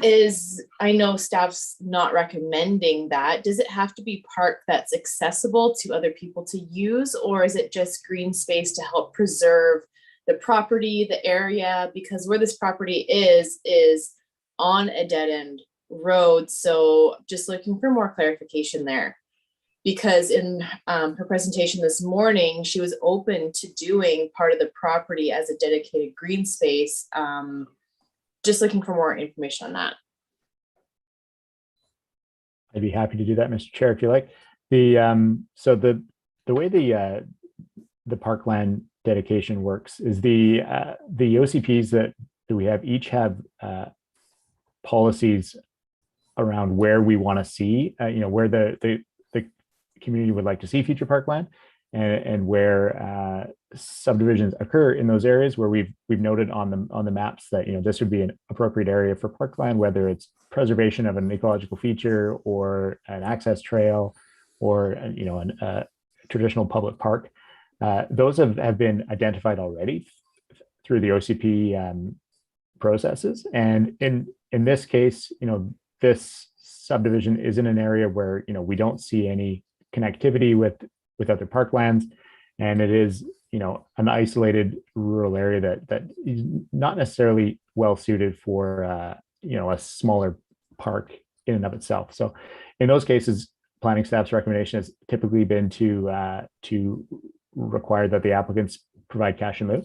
I know staff's not recommending that. Does it have to be park that's accessible to other people to use, or is it just green space to help preserve the property, the area? Because where this property is on a dead end road. So just looking for more clarification there. Because in her presentation this morning, she was open to doing part of the property as a dedicated green space just looking for more information on that. I'd be happy to do that, Mr. Chair, if you like. So the way the parkland dedication works is the OCPs that we have each have policies around where we want to see, where the community would like to see future parkland, and where subdivisions occur in those areas where we've noted on the maps that this would be an appropriate area for parkland, whether it's preservation of an ecological feature or an access trail or a traditional public park. Those have been identified already through the OCP processes, and in this case, this subdivision is in an area where we don't see any connectivity with other parklands, and it is an isolated rural area that is not necessarily well suited for a smaller park in and of itself. So in those cases, planning staff's recommendation has typically been to require that the applicants provide cash in lieu.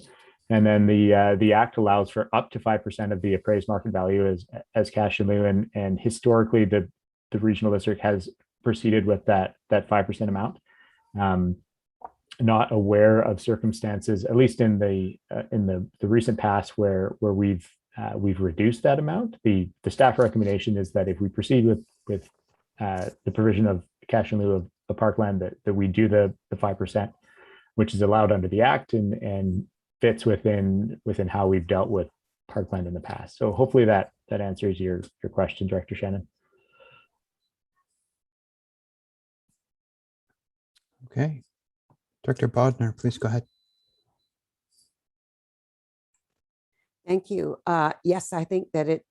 And then the Act allows for up to 5% of the appraised market value as cash in lieu. And historically, the regional district has proceeded with that 5% amount. Not aware of circumstances, at least in the recent past, where we've reduced that amount. The staff recommendation is that if we proceed with the provision of cash in lieu of the parkland, that we do the 5%, which is allowed under the Act and fits within how we've dealt with parkland in the past. So hopefully that answers your question, Director Shannon. Okay. Director Bodnar, please go ahead. Thank you. Yes, I think that it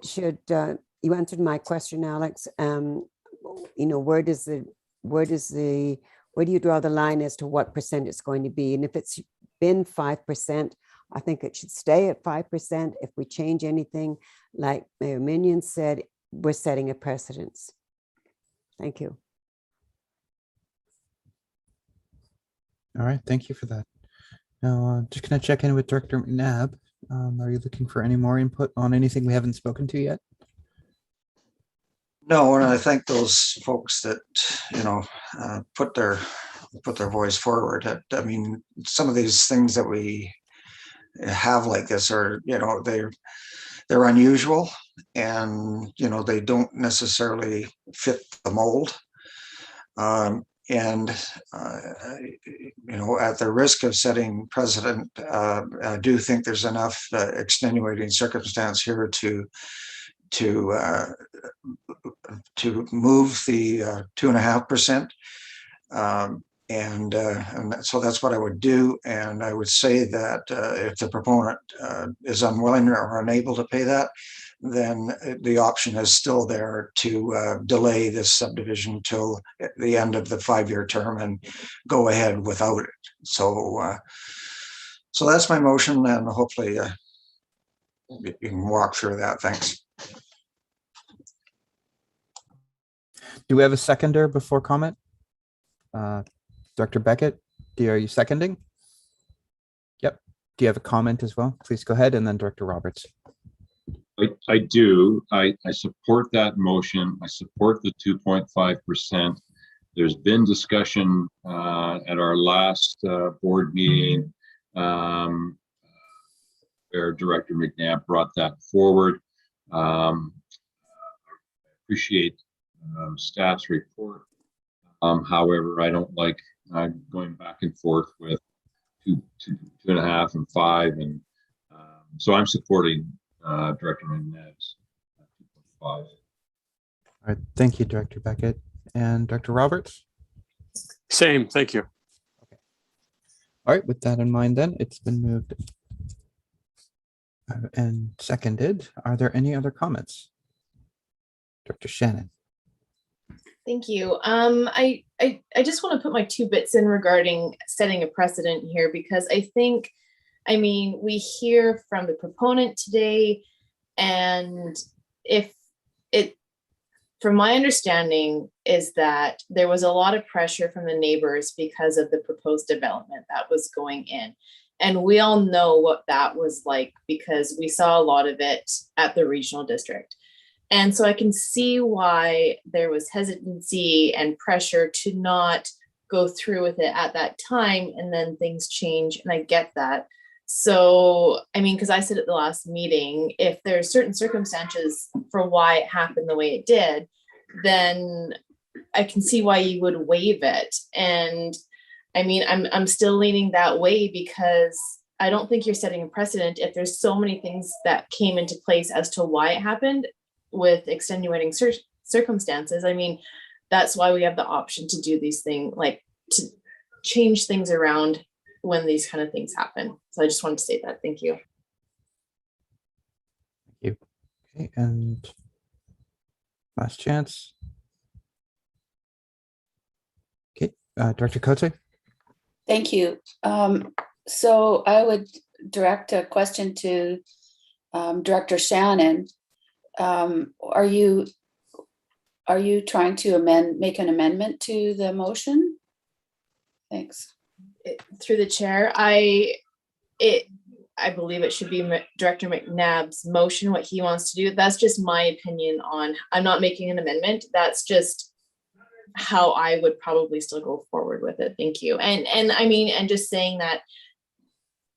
should, you answered my question, Alex. Where do you draw the line as to what percent it's going to be? And if it's been 5%, I think it should stay at 5%. If we change anything, like Mayor Minion said, we're setting a precedence. Thank you. All right, thank you for that. Now, just gonna check in with Director McNabb. Are you looking for any more input on anything we haven't spoken to yet? No, and I thank those folks that put their voice forward. I mean, some of these things that we have like this are they're unusual, and they don't necessarily fit the mold. And at the risk of setting precedent, I do think there's enough extenuating circumstance here to move the 2.5%, and so that's what I would do. And I would say that if the proponent is unwilling or unable to pay that, then the option is still there to delay this subdivision till the end of the 5-year term and go ahead without it. So that's my motion, and hopefully you can walk through that. Thanks. Do we have a seconder before comment? Dr. Beckett, are you seconding? Yep. Do you have a comment as well? Please go ahead, and then Director Roberts. I do. I support that motion. I support the 2.5%. There's been discussion at our last board meeting where Director McNabb brought that forward. I appreciate staff's report. However, I don't like going back and forth with 2.5 and 5, and so I'm supporting Director McNabb's 2.5. All right, thank you, Director Beckett. And Dr. Roberts? Same, thank you. Okay. All right, with that in mind, then it's been moved and seconded. Are there any other comments? Dr. Shannon. Thank you. I just want to put my 2 bits in regarding setting a precedent here, because I mean, we hear from the proponent today, and from my understanding is that there was a lot of pressure from the neighbors because of the proposed development that was going in. And we all know what that was like because we saw a lot of it at the regional district. And so I can see why there was hesitancy and pressure to not go through with it at that time, and then things change, and I get that. So, I mean, because I said at the last meeting, if there's certain circumstances for why it happened the way it did, then I can see why you would waive it. And I mean, I'm still leaning that way because I don't think you're setting a precedent if there's so many things that came into place as to why it happened with extenuating circumstances. I mean, that's why we have the option to do these things, like to change things around when these kind of things happen. So I just wanted to say that. Thank you. Thank you. Okay, and last chance. Okay, Director Cote. Thank you. So I would direct a question to Director Shannon. Are you trying to make an amendment to the motion? Thanks. Through the chair, I believe it should be Director McNabb's motion, what he wants to do. That's just my opinion on, I'm not making an amendment. That's just how I would probably still go forward with it. Thank you. And I mean, and just saying that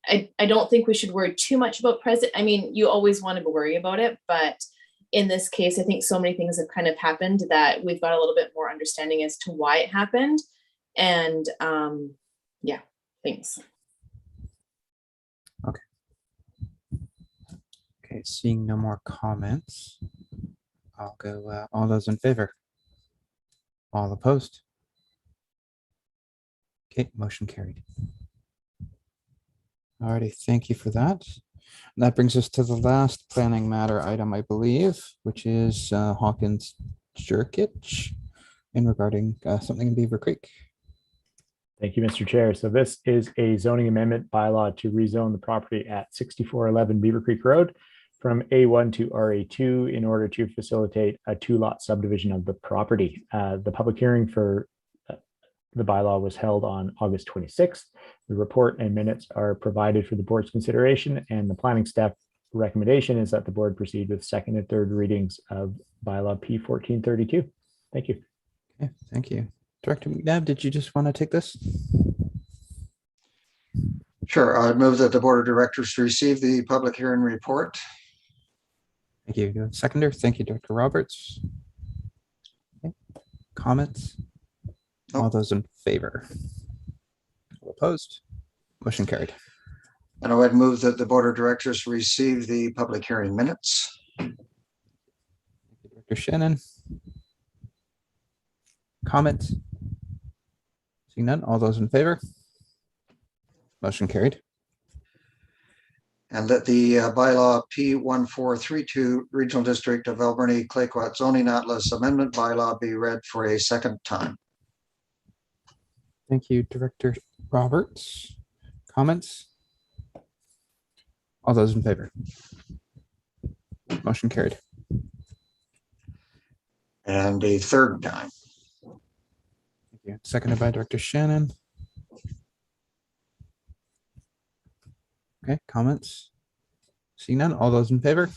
I don't think we should worry too much about present. I mean, you always want to worry about it, but in this case, I think so many things have kind of happened that we've got a little bit more understanding as to why it happened. And yeah, thanks. Okay. Okay, seeing no more comments, I'll go all those in favor. All opposed? Okay, motion carried. Alrighty, thank you for that. And that brings us to the last planning matter item, I believe, which is Hawkins Jerkich in regarding something in Beaver Creek. Thank you, Mr. Chair. So this is a zoning amendment bylaw to rezone the property at 6411 Beaver Creek Road from A1 to RA2 in order to facilitate a 2-lot subdivision of the property. The public hearing for the bylaw was held on August 26th. The report and minutes are provided for the board's consideration, and the planning staff recommendation is that the board proceed with second and third readings of bylaw P1432. Thank you. Okay, thank you. Director McNabb, did you just want to take this? Sure. I move that the board of directors receive the public hearing report. Thank you. Seconder. Thank you, Director Roberts. Okay. Comments? Nope. All those in favor? All opposed? Motion carried. And I would move that the board of directors receive the public hearing minutes. Thank you, Director Shannon. Comments? Seeing none, all those in favor? Motion carried. And that the bylaw P1432 Regional District of Alberni Clayoquot Zoning Atlas Amendment bylaw be read for a second time. Thank you, Director Roberts. Comments? All those in favor? Motion carried. And a third time. Thank you. Seconded by Director Shannon. Okay, comments? Seeing none, all those in favor?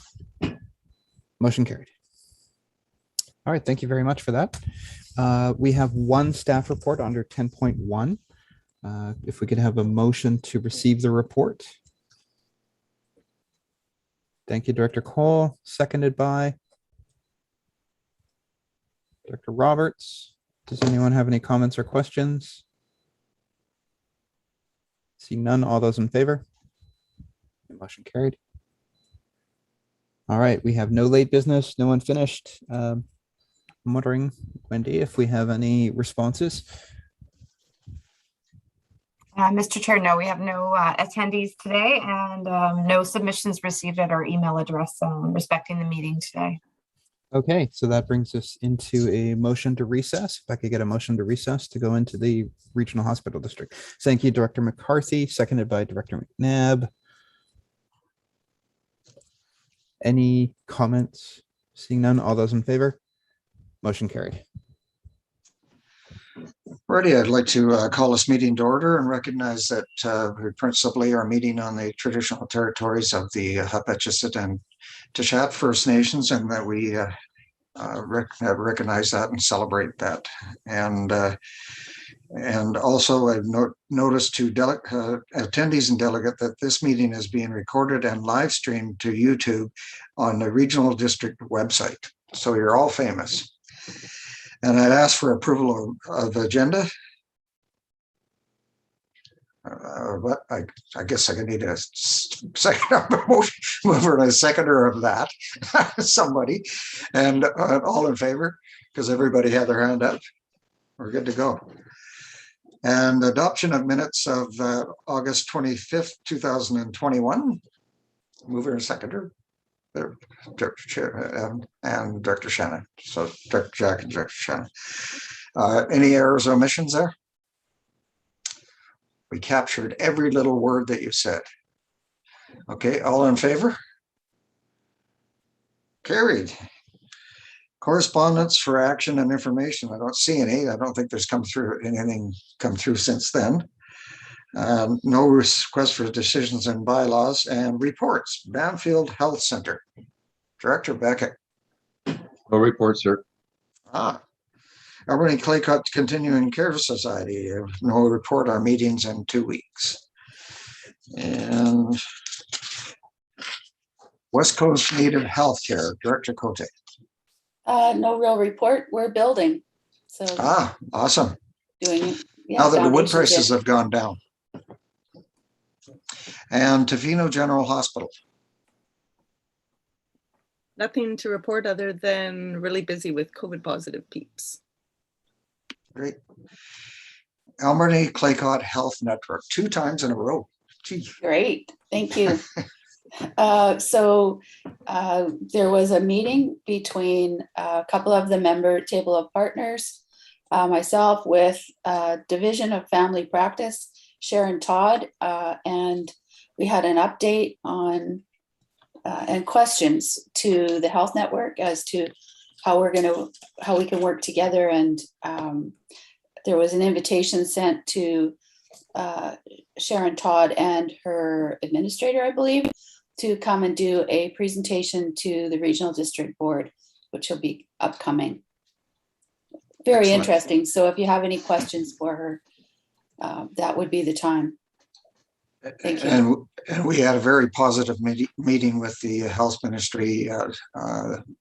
Motion carried. All right, thank you very much for that. We have one staff report under 10.1. If we could have a motion to receive the report. Thank you, Director Cole, seconded by Director Roberts. Does anyone have any comments or questions? See none, all those in favor? Motion carried. All right, we have no late business, no unfinished. I'm wondering, Wendy, if we have any responses. Mr. Chair, no, we have no attendees today and no submissions received at our email address respecting the meeting today. Okay, so that brings us into a motion to recess. If I could get a motion to recess to go into the Regional Hospital District. Thank you, Director McCarthy, seconded by Director McNabb. Any comments? Seeing none, all those in favor? Motion carried. Righty, I'd like to call this meeting to order and recognize that we principally are meeting on the traditional territories of the Petitions and Sept First Nations, and that we recognize that and celebrate that. And also I've noticed to attendees and delegate that this meeting is being recorded and live streamed to YouTube on the regional district website. So you're all famous. And I'd ask for approval of agenda. But I guess I need a second mover and a seconder of that. Somebody. And all in favor, because everybody had their hand up. We're good to go. And adoption of minutes of August 25th, 2021. Mover and seconder. Director Chair and Director Shannon. So Director Jack and Director Shannon. Any errors or omissions there? We captured every little word that you said. Okay, all in favor? Carried. Correspondence for action and information. I don't see any. I don't think there's anything come through since then. No request for decisions and bylaws and reports. Banfield Health Center. Director Beckett. No report, sir. Alberni Claycut Continuing Care Society. No report on meetings in 2 weeks. And West Coast Native Healthcare. Director Cote. No real report. We're building. So awesome. Doing it. Yeah, now that the wood foundations prices in. have gone down. And Tofino General Hospital. Nothing to report other than really busy with COVID positive peeps. Great. Alberni Claycott Health Network, 2 times in a row. Gee. Great, thank you. So there was a meeting between a couple of the member table of partners, myself with Division of Family Practice, Sharon Todd, and we had an update on and questions to the health network as to how we can work together. And there was an invitation sent to Sharon Todd and her administrator, I believe, to come and do a presentation to the regional district board, which will be upcoming. Very Excellent. Interesting. So if you have any questions for her, that would be the time. Thank you. And we had a very positive meeting with the health ministry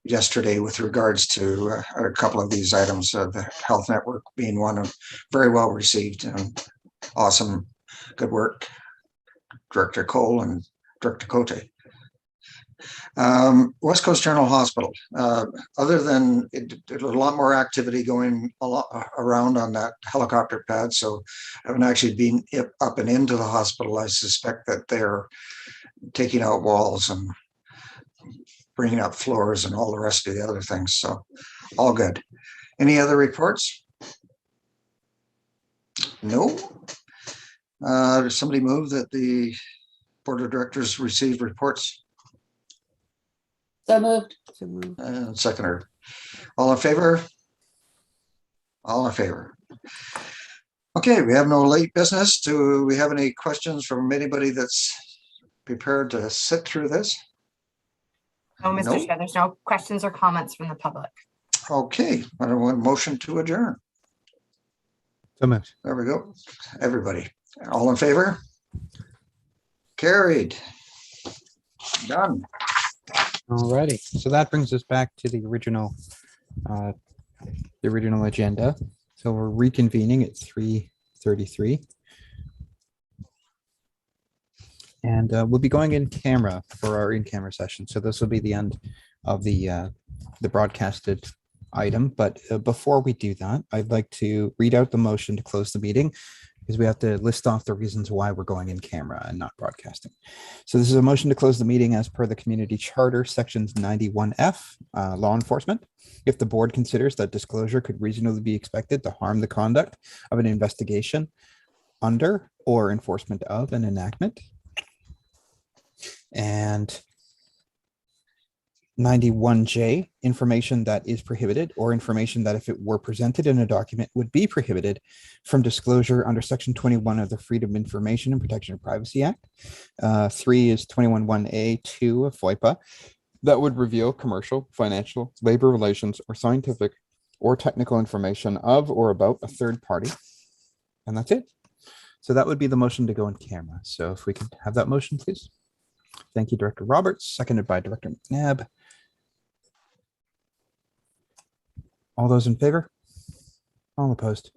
yesterday with regards to a couple of these items, the health network being one, of very well received and awesome. Good work, Director Cole and Director Cote. West Coast General Hospital. Other than there's a lot more activity going around on that helicopter pad, so I haven't actually been up and into the hospital. I suspect that they're taking out walls and bringing up floors and all the rest of the other things. So all good. Any other reports? No. Does somebody move that the board of directors receive reports? So moved. And seconder. All in favor? All in favor. Okay, we have no late business. Do we have any questions from anybody that's prepared to sit through this? No, Mr. Nope. Chair, there's no questions or comments from the public. Okay, I don't want a motion to adjourn. So much. There we go. Everybody. All in favor? Carried. Done. Alrighty, so that brings us back to the original agenda. So we're reconvening at 3:33. And we'll be going in camera for our in-camera session. So this will be the end of the broadcasted item. But before we do that, I'd like to read out the motion to close the meeting, because we have to list off the reasons why we're going in camera and not broadcasting. So this is a motion to close the meeting as per the community charter, sections 91F, law enforcement. If the board considers that disclosure could reasonably be expected to harm the conduct of an investigation under or enforcement of an enactment. And 91J, information that is prohibited or information that if it were presented in a document would be prohibited from disclosure under Section 21 of the Freedom of Information and Protection of Privacy Act. 3 is 21(1)(a)(2) of FOIPA that would reveal commercial, financial, labor relations, or scientific or technical information of or about a third party. And that's it. So that would be the motion to go in camera. So if we could have that motion, please. Thank you, Director Roberts, seconded by Director McNabb. All those in favor? All opposed?